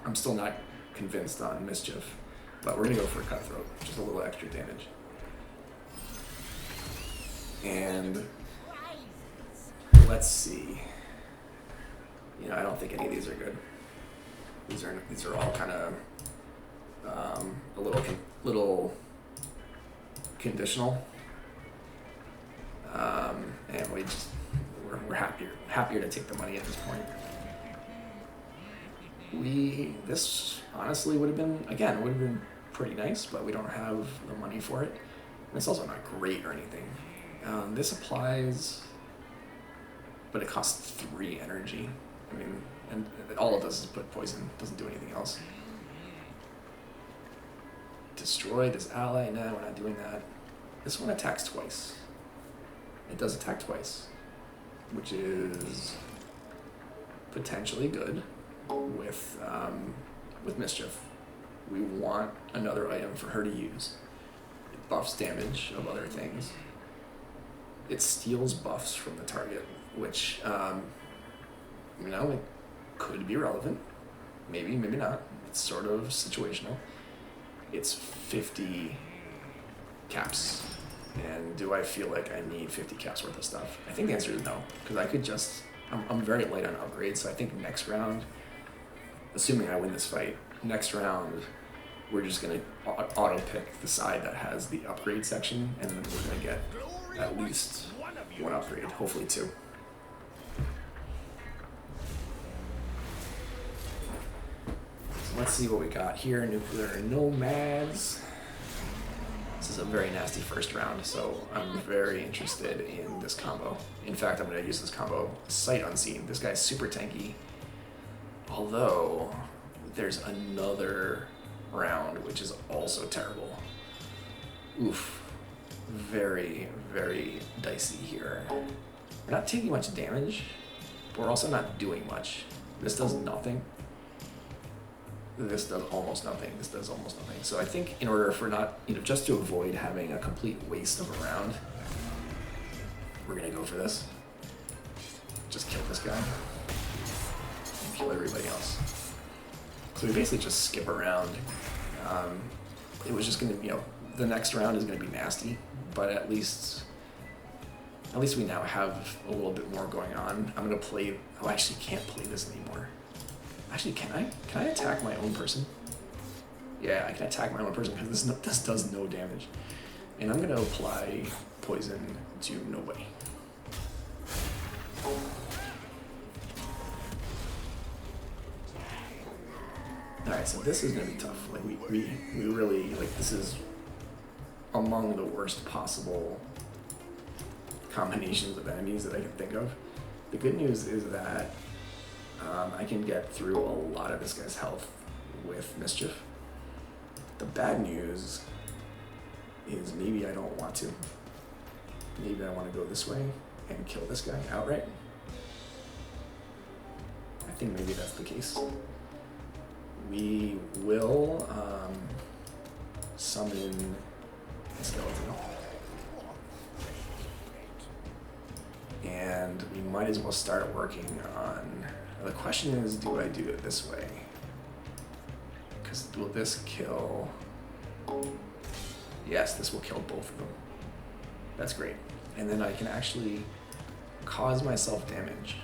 A: I'm still not convinced on Mischief, but we're gonna go for a Cutthroat, just a little extra damage. And let's see. You know, I don't think any of these are good. These are all kind of a little conditional, and we're happier to take the money at this point. This honestly would have been pretty nice, but we don't have the money for it. And it's also not great or anything. This applies, but it costs 3 energy. I mean, and all it does is put poison. It doesn't do anything else. Destroy this ally. No, we're not doing that. This one attacks twice. It does attack twice, which is potentially good with Mischief. We want another item for her to use. It buffs damage of other things. It steals buffs from the target, which, you know, it could be relevant. Maybe, maybe not. It's sort of situational. It's 50 caps. And do I feel like I need 50 caps worth of stuff? I think the answer is no, because I could just, I'm very light on upgrades, so I think next round, assuming I win this fight, next round, we're just going to auto-pick the side that has the upgrade section, and then we're going to get at least 1 upgrade, hopefully 2. So let's see what we got here. Nuclear Nomads. This is a very nasty first round, so I'm very interested in this combo. In fact, I'm going to use this combo sight unseen. This guy's super tanky, although there's another round which is also terrible. Oof. Very, very dicey here. We're not taking much damage, but we're also not doing much. This does nothing. This does almost nothing. This does almost nothing. So I think in order for not, you know, just to avoid having a complete waste of a round, we're gonna go for this. Just kill this guy. And kill everybody else. So we basically just skip around. It was just gonna, you know, the next round is gonna be nasty, but at least we now have a little bit more going on. I'm gonna play, oh, I actually can't play this anymore. Actually, can I attack my own person? Yeah, I can attack my own person because this does no damage. And I'm gonna apply poison to nobody. Alright, so this is gonna be tough. Like we really, like, this is among the worst possible combinations of enemies that I can think of. The good news is that I can get through a lot of this guy's health with Mischief. The bad news is maybe I don't want to. Maybe I want to go this way and kill this guy outright. I think maybe that's the case. We will summon a skeleton. And we might as well start working on... The question is, do I do it this way? Because will this kill... Yes, this will kill both of them. That's great. And then I can actually cause myself damage.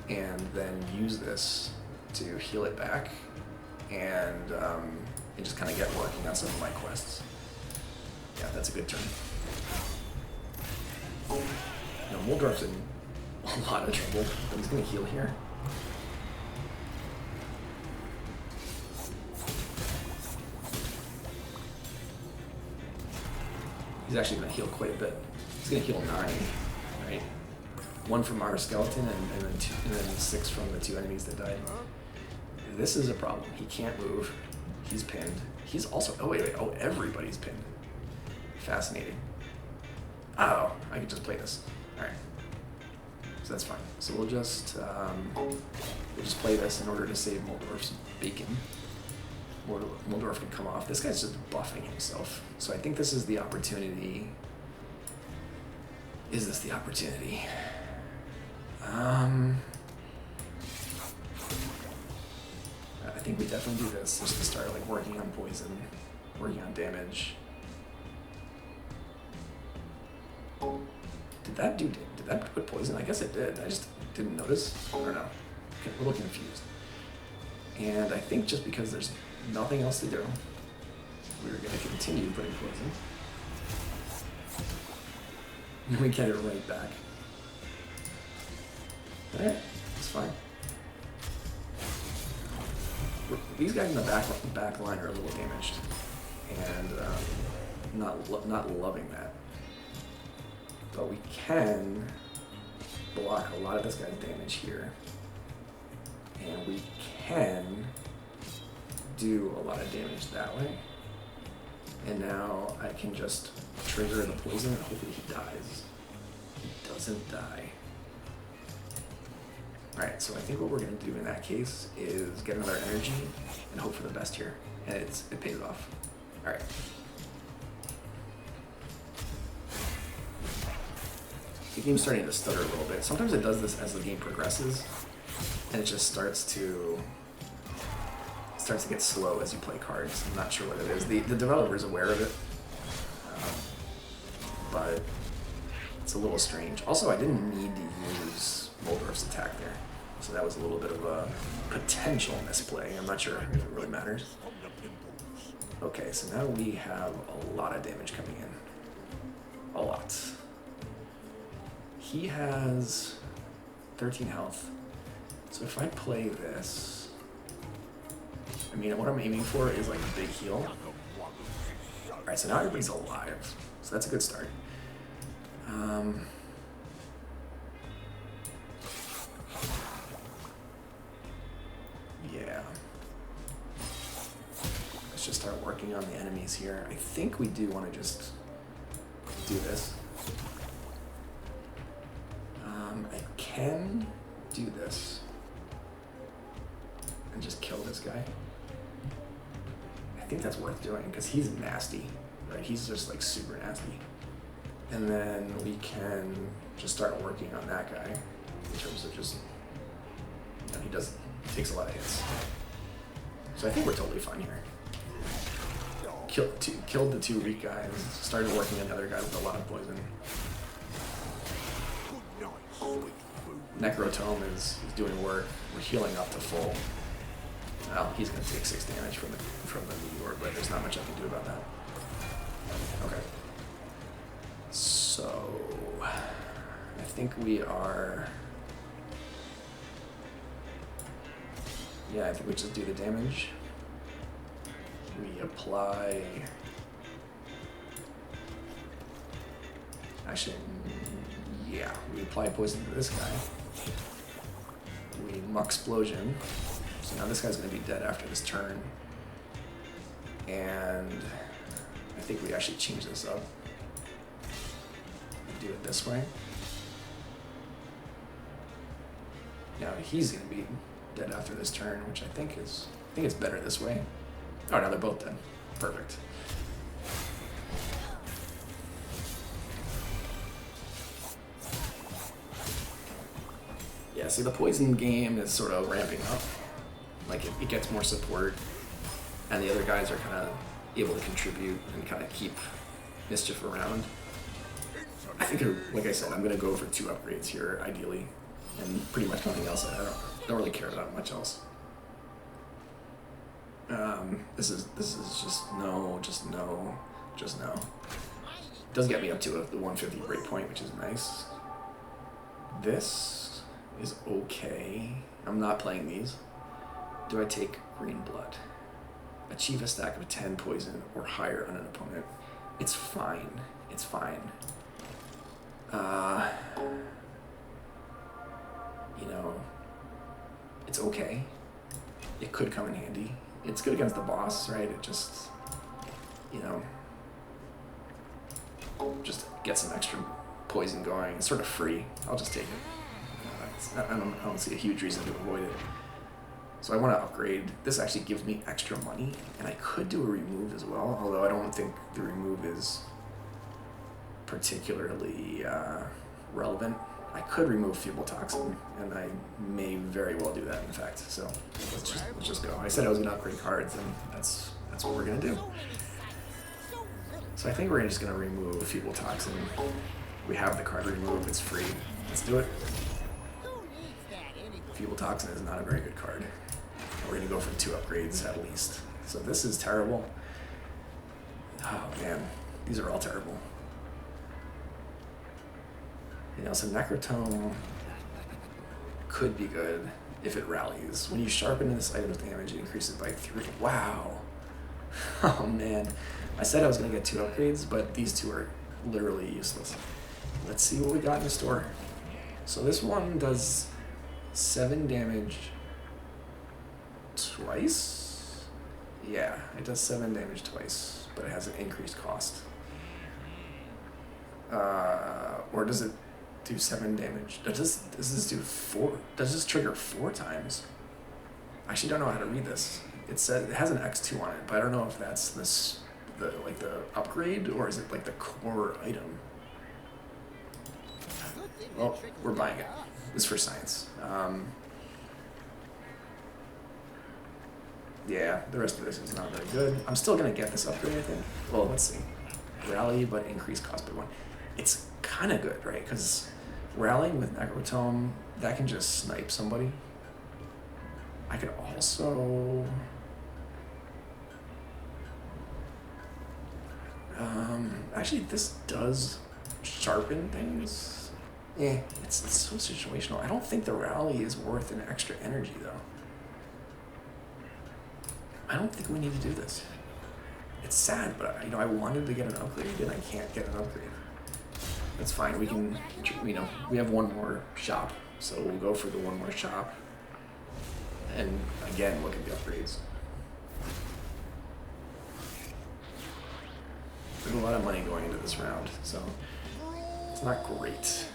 A: And then use this to heal it back and just kind of get working on some of my quests. Yeah, that's a good turn. Now, Muldorf's in a lot of trouble, but he's going to heal here. He's actually going to heal quite a bit. He's going to heal 9, right? 1 from our skeleton and then 6 from the 2 enemies that died. This is a problem. He can't move. He's pinned. He's also... Oh, wait. Oh, everybody's pinned. Fascinating. Oh, I can just play this. All right. So that's fine. So we'll just play this in order to save Muldorf's bacon. Muldorf can come off. This guy's just buffing himself. So I think this is the opportunity. Is this the opportunity? I think we definitely do this just to start like working on poison, working on damage. Did that put poison? I guess it did. I just didn't notice. I don't know. I'm a little confused. And I think just because there's nothing else to do, we're going to continue putting poison. We get it right back. Alright, it's fine. These guys in the back line are a little damaged, and not loving that. But we can block a lot of this guy's damage here, and we can do a lot of damage that way. And now I can just trigger the poison and hopefully he dies. He doesn't die. Alright, so I think what we're going to do in that case is get another energy and hope for the best here. And it pays off. Alright. The game's starting to stutter a little bit. Sometimes it does this as the game progresses, and it just starts to get slow as you play cards. I'm not sure what it is. The developer is aware of it, but it's a little strange. Also, I didn't need to use Muldorf's attack there, so that was a little bit of a potential misplay. I'm not sure if it really matters. Okay, so now we have a lot of damage coming in. A lot. He has 13 health. So if I play this, I mean, what I'm aiming for is like a big heal. Alright, so now everybody's alive. So that's a good start. Yeah. Let's just start working on the enemies here. I think we do want to just do this. I can do this and just kill this guy. I think that's worth doing because he's nasty, right? He's just like super nasty. And then we can just start working on that guy in terms of just, you know, he takes a lot of hits. So I think we're totally fine here. Killed the two weak guys, started working on the other guy with a lot of poison. Necrotome is doing work. We're healing up to full. Well, he's going to take 6 damage from the meteor, but there's not much I can do about that. Okay. So I think we are. Yeah, I think we just do the damage. We apply. Actually, yeah, we apply poison to this guy. We Muxplosion. So now this guy's going to be dead after this turn. And I think we actually change this up. Do it this way. Now he's going to be dead after this turn, which I think it's better this way. Oh, no, they're both dead. Perfect. Yeah, see, the poison game is sort of ramping up. Like, it gets more support, and the other guys are kind of able to contribute and kind of keep Mischief around. I think, like I said, I'm going to go for 2 upgrades here, ideally, and pretty much nothing else. I don't really care about much else. This is just no. It does get me up to the 150 breakpoint, which is nice. This is okay. I'm not playing these. Do I take green blood? Achieve a stack of 10 poison or higher on an opponent. It's fine. It's fine. You know, it's okay. It could come in handy. It's good against the boss, right? It just, you know, just get some extra poison going. It's sort of free. I'll just take it. I don't see a huge reason to avoid it. So I want to upgrade. This actually gives me extra money, and I could do a remove as well, although I don't think the remove is particularly relevant. I could remove Feeble Toxin, and I may very well do that, in fact. So let's just go. I said I was going to upgrade cards, and that's what we're going to do. So I think we're just going to remove Feeble Toxin. We have the card remove, it's free. Let's do it. Feeble Toxin is not a very good card. We're going to go for 2 upgrades at least. So this is terrible. Oh man, these are all terrible. You know, so Necrotome could be good if it rallies. When you sharpen this item's damage, it increases by 3. Wow. Oh man. I said I was going to get 2 upgrades, but these 2 are literally useless. Let's see what we got in the store. So this one does 7 damage twice? Yeah, it does 7 damage twice, but it has an increased cost. Or does it do 7 damage? Does this do 4? Does this trigger 4 times? I actually don't know how to read this. It says it has an X2 on it, but I don't know if that's the upgrade or is it like the core item. Well, we're buying it. It's for science. Yeah, the rest of this is not very good. I'm still gonna get this upgrade, I think. Well, let's see. Rally, but increase cost by 1. It's kind of good, right? Because rallying with Necrotome, that can just snipe somebody. I could also... actually, this does sharpen things. Yeah, it's so situational. I don't think the rally is worth an extra energy, though. I don't think we need to do this. It's sad, but I wanted to get an upgrade, and I can't get an upgrade. That's fine. We can, we have one more shop, so we'll go for the one more shop. And again, look at the upgrades. There's a lot of money going into this round, so it's not great.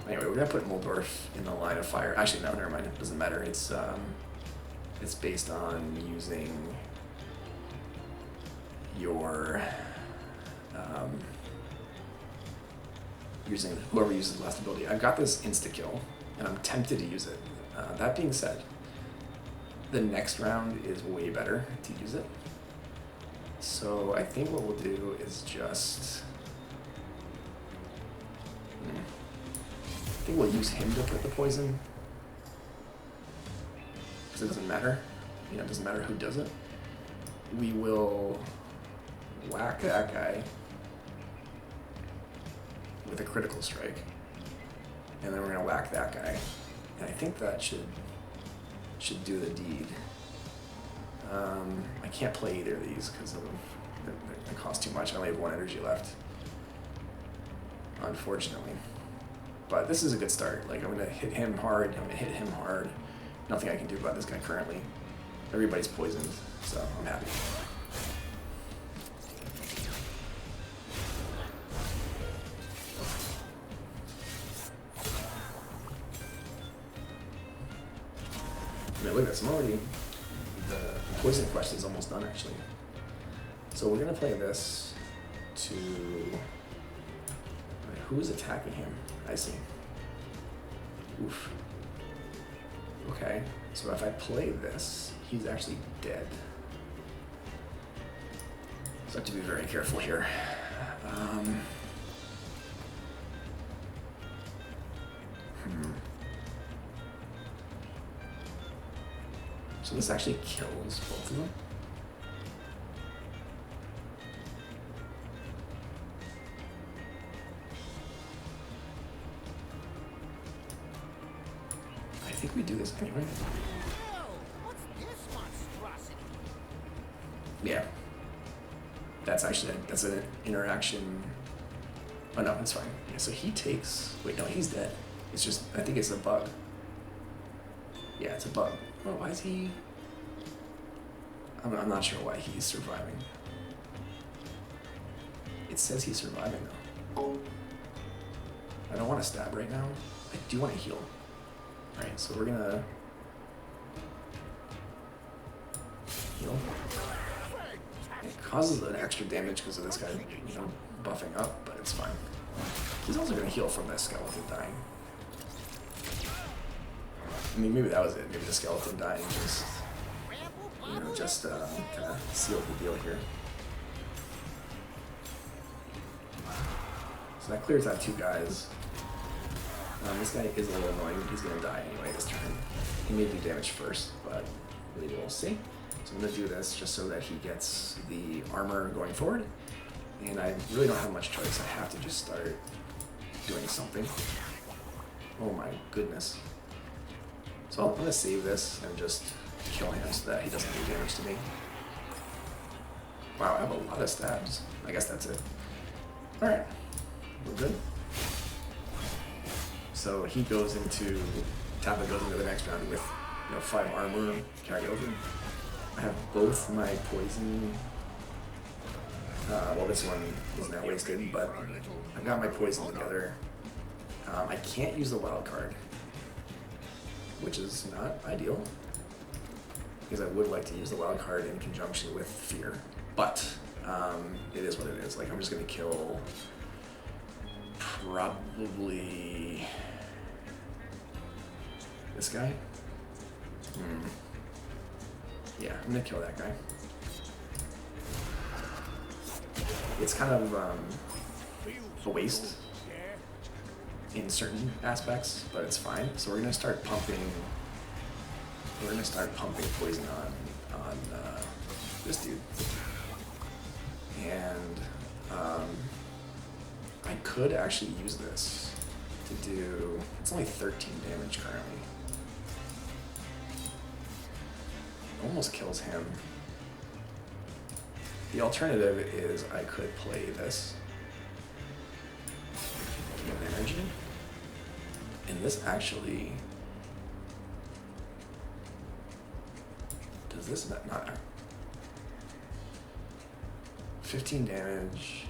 A: Anyway, we're gonna put Muldorf in the line of fire. Actually, no, never mind. It doesn't matter. It's based on using your using whoever uses the last ability. I've got this insta kill, and I'm tempted to use it. That being said, the next round is way better to use it. So I think what we'll do is just... I think we'll use him to put the poison. Because it doesn't matter. It doesn't matter who does it. We will whack that guy with a critical strike. And then we're going to whack that guy. And I think that should do the deed. I can't play either of these because they cost too much. I only have 1 energy left, unfortunately. But this is a good start. Like, I'm going to hit him hard. I'm going to hit him hard. Nothing I can do about this guy currently. Everybody's poisoned, so I'm happy. I mean, look at this. I'm already... The poison quest is almost done, actually. So we're going to play this to... Who is attacking him? I see. Oof. Okay, so if I play this, he's actually dead. So I have to be very careful here. So this actually kills both of them. I think we do this anyway.
B: What's this monstrosity?
A: Yeah. That's actually, that's an interaction. Oh no, that's fine. Yeah, so he takes, wait, no, he's dead. It's just, I think it's a bug. Yeah, it's a bug. Oh, why is he? I'm not sure why he's surviving. It says he's surviving though. I don't want to stab right now. I do want to heal. Alright, so we're gonna heal. It causes an extra damage because of this guy, you know, buffing up, but it's fine. He's also going to heal from that skeleton dying. I mean, maybe that was it. Maybe the skeleton dying just, you know, just kind of sealed the deal here. So that clears out 2 guys. This guy is a little annoying. He's going to die anyway this turn. He may do damage first, but we will see. So I'm going to do this just so that he gets the armor going forward. And I really don't have much choice. I have to just start doing something. Oh my goodness. So I'm going to save this and just kill him so that he doesn't do damage to me. Wow, I have a lot of stabs. I guess that's it. Alright, we're good. So he goes into, Tappa goes into the next round with, you know, 5 armor carry over. I have both my poison, well this one is now wasted, but I've got my poison together. I can't use the wild card, which is not ideal, because I would like to use the wild card in conjunction with fear, but it is what it is. Like, I'm just going to kill probably this guy. Yeah, I'm going to kill that guy. It's kind of a waste in certain aspects, but it's fine. So we're gonna start pumping. We're gonna start pumping poison on this dude, and I could actually use this to do. It's only 13 damage currently. Almost kills him. The alternative is I could play this. Get energy. And this actually, does this not 15 damage.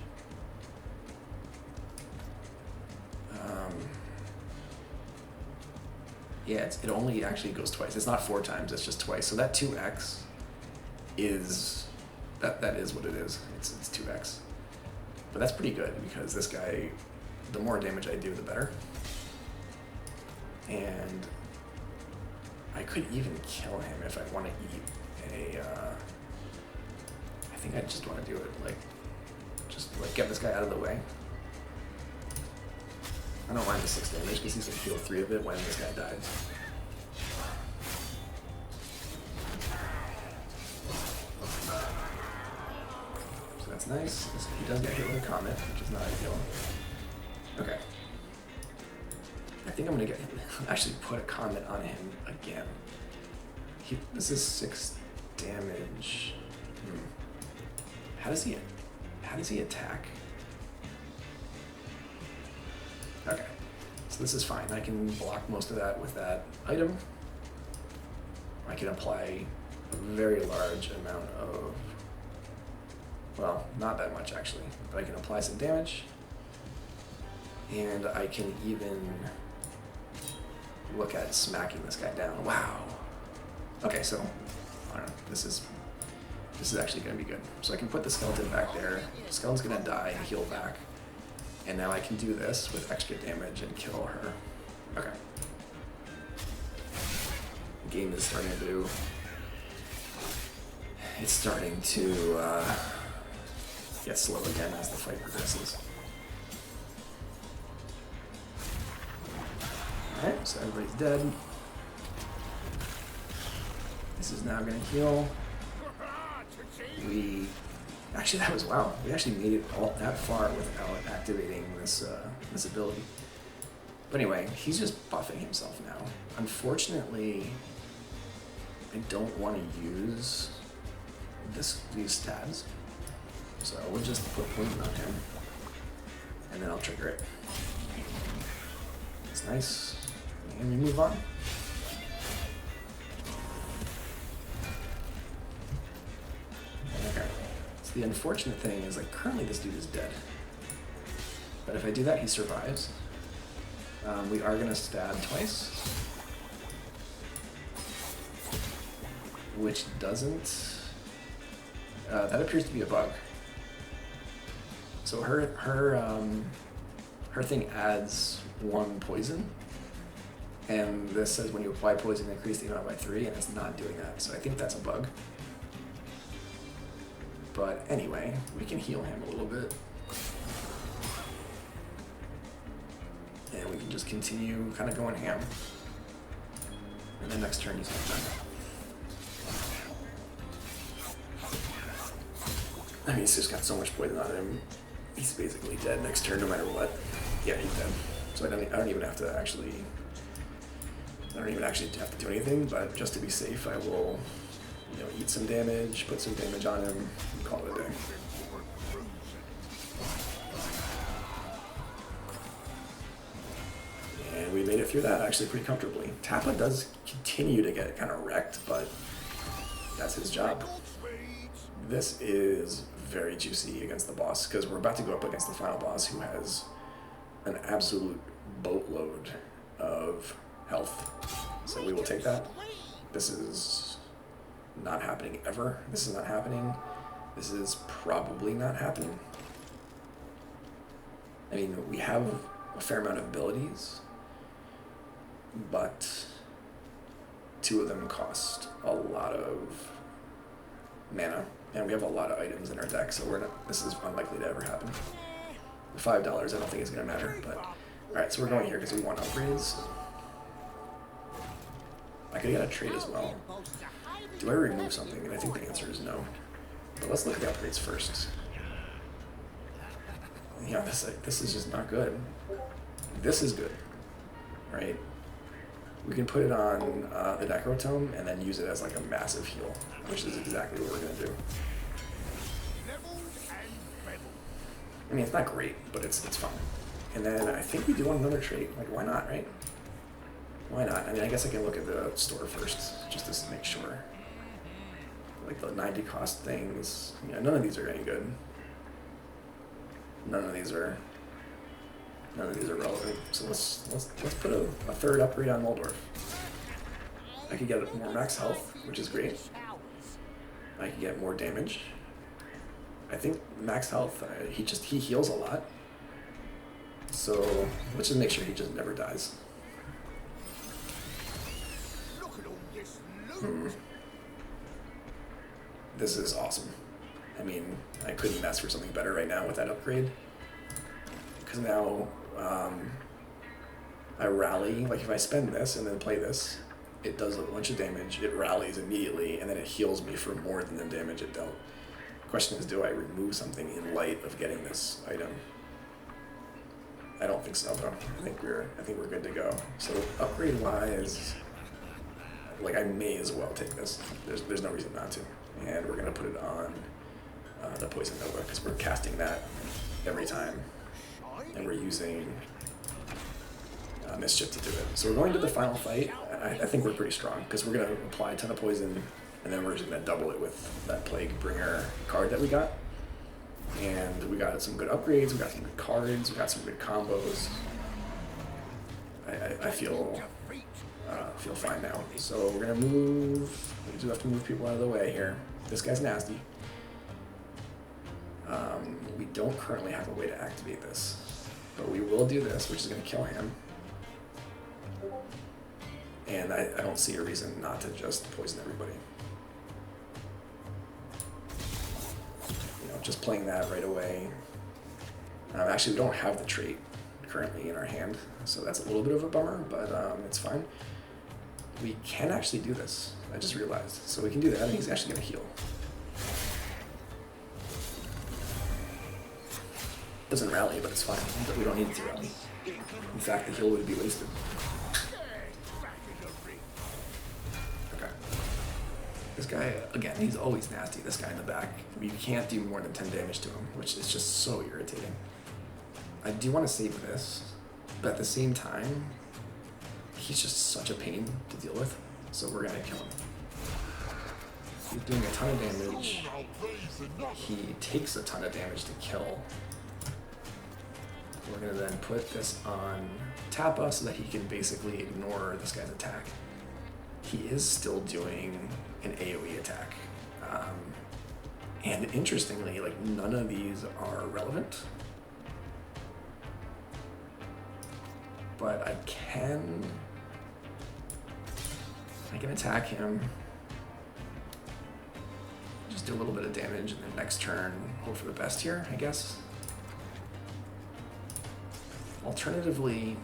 A: Yeah, it only actually goes twice. It's not 4 times, it's just twice. So that 2x is, that is what it is. It's 2x. But that's pretty good because this guy, the more damage I do, the better. And I could even kill him if I want to eat a, I think I just want to do it, like, just like get this guy out of the way. I don't mind the 6 damage because he's going to heal 3 of it when this guy dies. So that's nice. He does get hit with a comet, which is not ideal. Okay. I think I'm going to actually put a comet on him again. This is 6 damage. How does he attack? Okay, so this is fine. I can block most of that with that item. I can apply a very large amount of, well, not that much actually, but I can apply some damage. And I can even look at smacking this guy down. Wow. Okay, so, I don't know, this is actually gonna be good. So I can put the skeleton back there. The skeleton's gonna die and heal back. And now I can do this with extra damage and kill her. Okay. The game is starting to, it's starting to get slow again as the fight progresses. Alright, so everybody's dead. This is now gonna heal. Actually, that was, wow, we actually made it all that far without activating this this ability. But anyway, he's just buffing himself now. Unfortunately, I don't want to use these stabs, so we'll just put poison on him, and then I'll trigger it. It's nice, and we move on. The unfortunate thing is, like, currently this dude is dead. But if I do that, he survives. We are gonna stab twice. Which doesn't That appears to be a bug. So her thing adds 1 poison, and this says when you apply poison, increase the amount by 3, and it's not doing that. So I think that's a bug. But anyway, we can heal him a little bit. And we can just continue kind of going ham. And then next turn he's not done. I mean, he's just got so much poison on him. He's basically dead next turn no matter what. Yeah, he's dead. So I don't even have to actually have to do anything, but just to be safe, I will, eat some damage, put some damage on him, and call it a day. And we made it through that actually pretty comfortably. Tappa does continue to get kind of wrecked, but that's his job. This is very juicy against the boss, because we're about to go up against the final boss, who has an absolute boatload of health. So we will take that. This is not happening ever. This is not happening. This is probably not happening. I mean, we have a fair amount of abilities, but 2 of them cost a lot of mana, and we have a lot of items in our deck, so this is unlikely to ever happen. The $5 I don't think is going to matter, but alright, so we're going here because we want upgrades. I could get a trade as well. Do I remove something? And I think the answer is no. But let's look at the upgrades first. Yeah, this is just not good. This is good, right? We can put it on the Necrotome and then use it as like a massive heal, which is exactly what we're going to do. I mean, it's not great, but it's fine. And then I think we do want another trait. Like, why not, right? Why not? I mean, I guess I can look at the store first, just to make sure. Like the 90 cost things. Yeah, none of these are any good. None of these are relevant. So let's put a 3rd upgrade on Muldorf. I could get more max health, which is great. I could get more damage. I think max health, he heals a lot. So let's just make sure he just never dies. This is awesome. I mean, I couldn't ask for something better right now with that upgrade. Because now I rally, like if I spend this and then play this, it does a bunch of damage, it rallies immediately, and then it heals me for more than the damage it dealt. The question is, do I remove something in light of getting this item? I don't think so, though. I think we're good to go. So upgrade wise, like I may as well take this. There's no reason not to. And we're gonna put it on the Poison Nova, because we're casting that every time, and we're using Mischief to do it. So we're going to the final fight. I think we're pretty strong, because we're gonna apply a ton of poison, and then we're just gonna double it with that Plague Bringer card that we got. And we got some good upgrades, we got some good cards, we got some good combos. I feel fine now. So we're gonna move. We do have to move people out of the way here. This guy's nasty. We don't currently have a way to activate this, but we will do this, which is gonna kill him. And I don't see a reason not to just poison everybody. Just playing that right away. Actually, we don't have the trait currently in our hand, so that's a little bit of a bummer, but it's fine. We can actually do this. I just realized. So we can do that, and he's actually going to heal. Doesn't rally, but it's fine. But we don't need it to rally. In fact, the heal would be wasted. Okay. This guy, again, he's always nasty, this guy in the back. You can't do more than 10 damage to him, which is just so irritating. I do want to save this, but at the same time, he's just such a pain to deal with, so we're going to kill him. He's doing a ton of damage. He takes a ton of damage to kill. We're going to then put this on Tappa so that he can basically ignore this guy's attack. He is still doing an AoE attack. And interestingly, like none of these are relevant. But I can attack him. Just do a little bit of damage and then next turn hope for the best here, I guess. Alternatively,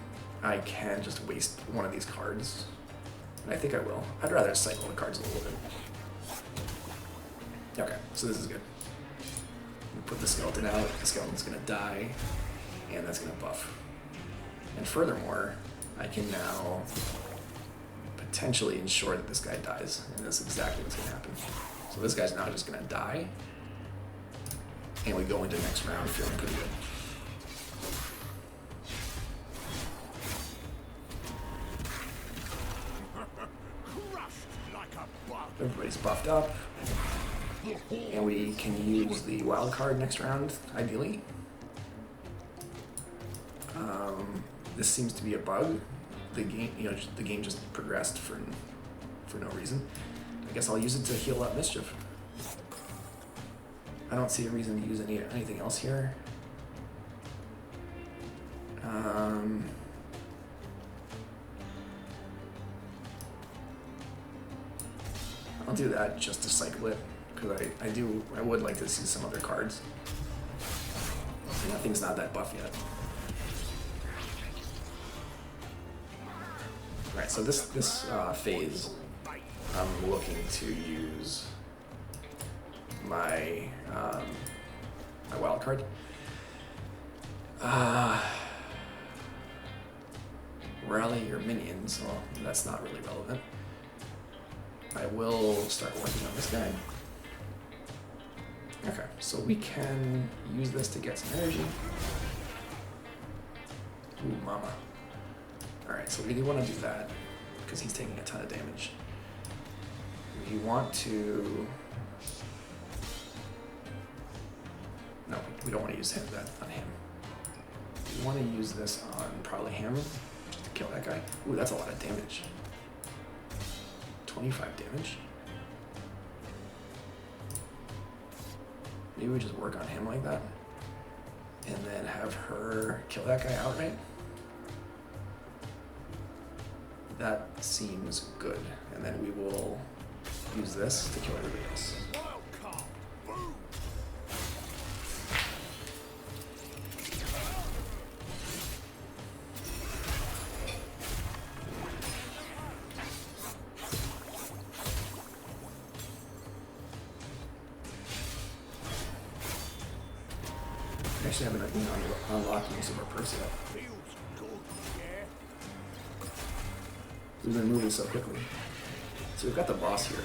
A: I can just waste one of these cards. And I think I will. I'd rather cycle the cards a little bit. Okay, so this is good. We put the skeleton out, the skeleton's gonna die, and that's gonna buff. And furthermore, I can now potentially ensure that this guy dies, and that's exactly what's gonna happen. So this guy's now just gonna die, and we go into next round feeling pretty good. Everybody's buffed up, and we can use the wild card next round, ideally. This seems to be a bug. The game, the game just progressed for no reason. I guess I'll use it to heal up Mischief. I don't see a reason to use anything else here. I'll do that just to cycle it, because I would like to see some other cards. Nothing's not that buff yet. Alright, so this phase, I'm looking to use my my wild card. Rally your minions. Well, that's not really relevant. I will start working on this guy. Okay, so we can use this to get some energy. Ooh, mama. Alright, so we do want to do that, because he's taking a ton of damage. We want to... No, we don't want to use him on him. We want to use this on probably him, just to kill that guy. Ooh, that's a lot of damage. 25 damage. Maybe we just work on him like that, and then have her kill that guy outright. That seems good, and then we will use this to kill everybody else. I actually haven't unlocked most of our perks yet. We've been moving so quickly. So we've got the boss here.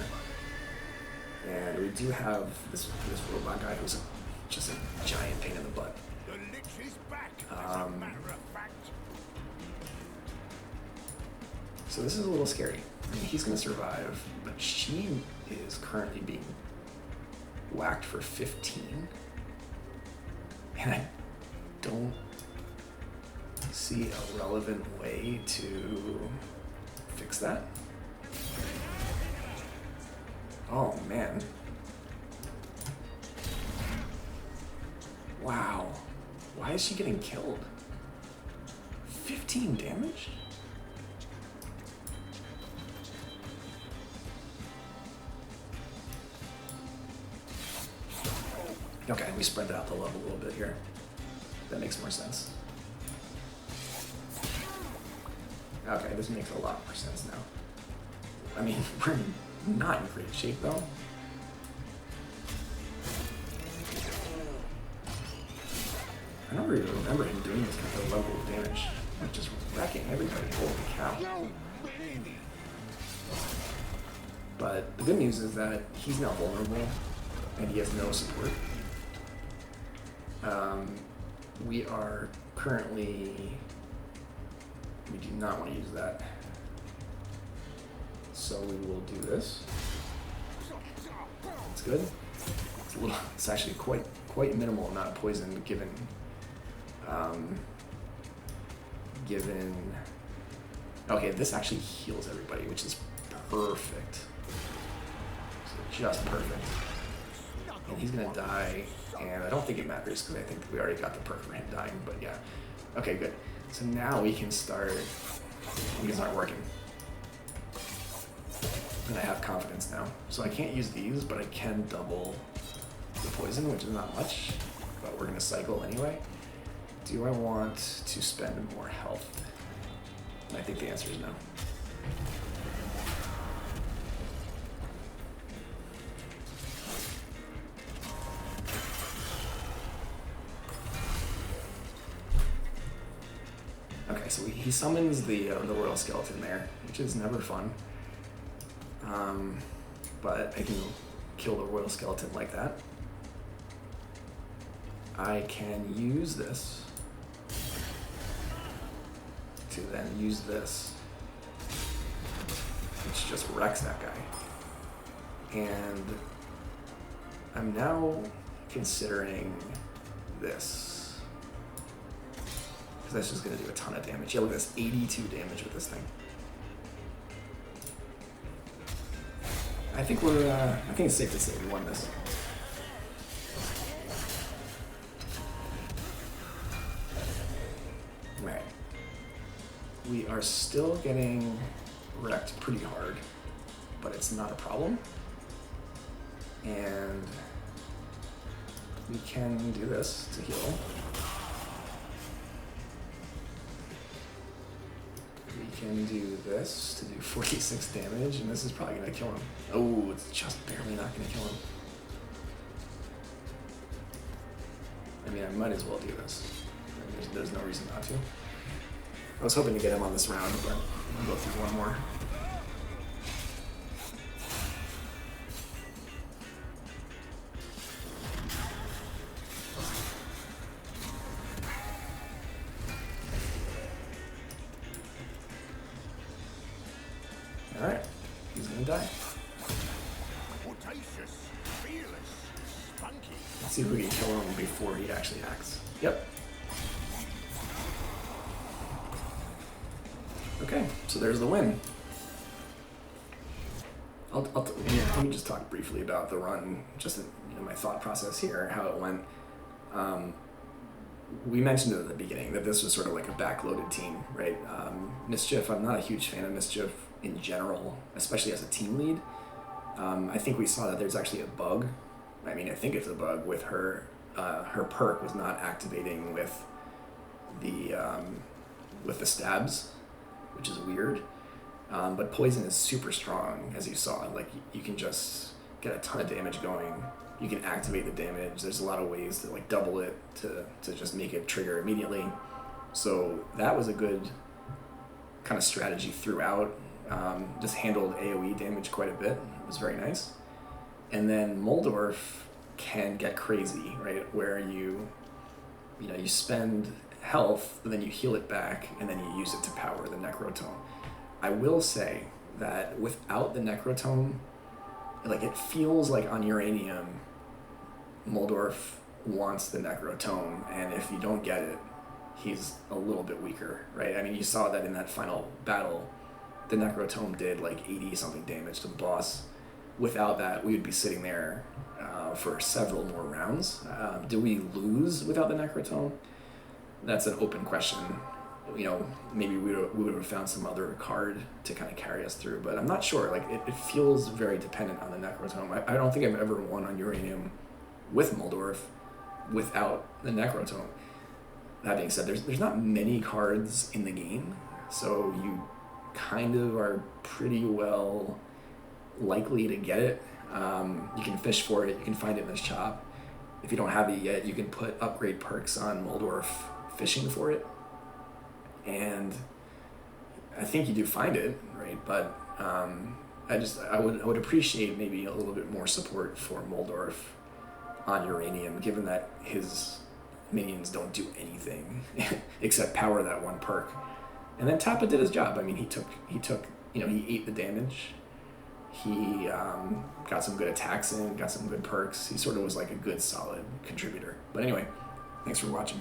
A: And we do have this robot guy who's just a giant pain in the butt. So this is a little scary. I mean, he's gonna survive, but she is currently being whacked for 15. And I don't see a relevant way to fix that. Oh man. Wow. Why is she getting killed? 15 damage? Okay, we spread out the love a little bit here. That makes more sense. Okay, this makes a lot more sense now. I mean, we're not in great shape though. I don't really remember him doing this kind of level of damage. Like just wrecking everybody, holy cow. But the good news is that he's now vulnerable and he has no support. We are currently... We do not want to use that. So we will do this. It's good. It's actually quite minimal amount of poison given okay, this actually heals everybody, which is perfect. So just perfect. And he's gonna die, and I don't think it matters because I think we already got the perk for him dying, but yeah. Okay, good. So now we can start working. And I have confidence now. So I can't use these, but I can double the poison, which is not much, but we're gonna cycle anyway. Do I want to spend more health? I think the answer is no. Okay, so he summons the royal skeleton there, which is never fun. But I can kill the royal skeleton like that. I can use this to then use this, which just wrecks that guy. And I'm now considering this, because that's just going to do a ton of damage. Yeah, look at this, 82 damage with this thing. I think it's safe to say we won this. Right. We are still getting wrecked pretty hard, but it's not a problem. And we can do this to heal. We can do this to do 46 damage, and this is probably gonna kill him. Oh, it's just barely not gonna kill him. I mean, I might as well do this. There's no reason not to. I was hoping to get him on this round, but we'll go through one more. Alright, he's gonna die. Let's see if we can kill him before he actually acts. Yep. Okay, so there's the win. Let me just talk briefly about the run, just my thought process here, how it went. We mentioned it at the beginning that this was sort of like a backloaded team, right? Mischief, I'm not a huge fan of Mischief in general, especially as a team lead. I think we saw that there's actually a bug. I mean, I think it's a bug with her. Her perk was not activating with the stabs, which is weird. But poison is super strong, as you saw. Like, you can just get a ton of damage going. You can activate the damage. There's a lot of ways to like double it to just make it trigger immediately. So that was a good kind of strategy throughout. Just handled AoE damage quite a bit. It was very nice. And then Muldorf can get crazy, right? Where you spend health, and then you heal it back, and then you use it to power the Necrotome. I will say that without the Necrotome, like, it feels like on Uranium, Muldorf wants the Necrotome, and if you don't get it, he's a little bit weaker, right? I mean, you saw that in that final battle, the Necrotome did like 80-something damage to the boss. Without that, we would be sitting there for several more rounds. Do we lose without the Necrotome? That's an open question. Maybe we would have found some other card to kind of carry us through, but I'm not sure. Like, it feels very dependent on the Necrotome. I don't think I've ever won on Uranium with Muldorf without the Necrotome. That being said, there's not many cards in the game, so you kind of are pretty well likely to get it. You can fish for it, you can find it in this shop. If you don't have it yet, you can put upgrade perks on Muldorf fishing for it. And I think you do find it, right? But I would appreciate maybe a little bit more support for Muldorf on Uranium, given that his minions don't do anything except power that one perk. And then Tappa did his job. I mean, he ate the damage. He got some good attacks in, got some good perks. He sort of was like a good, solid contributor. But anyway, thanks for watching.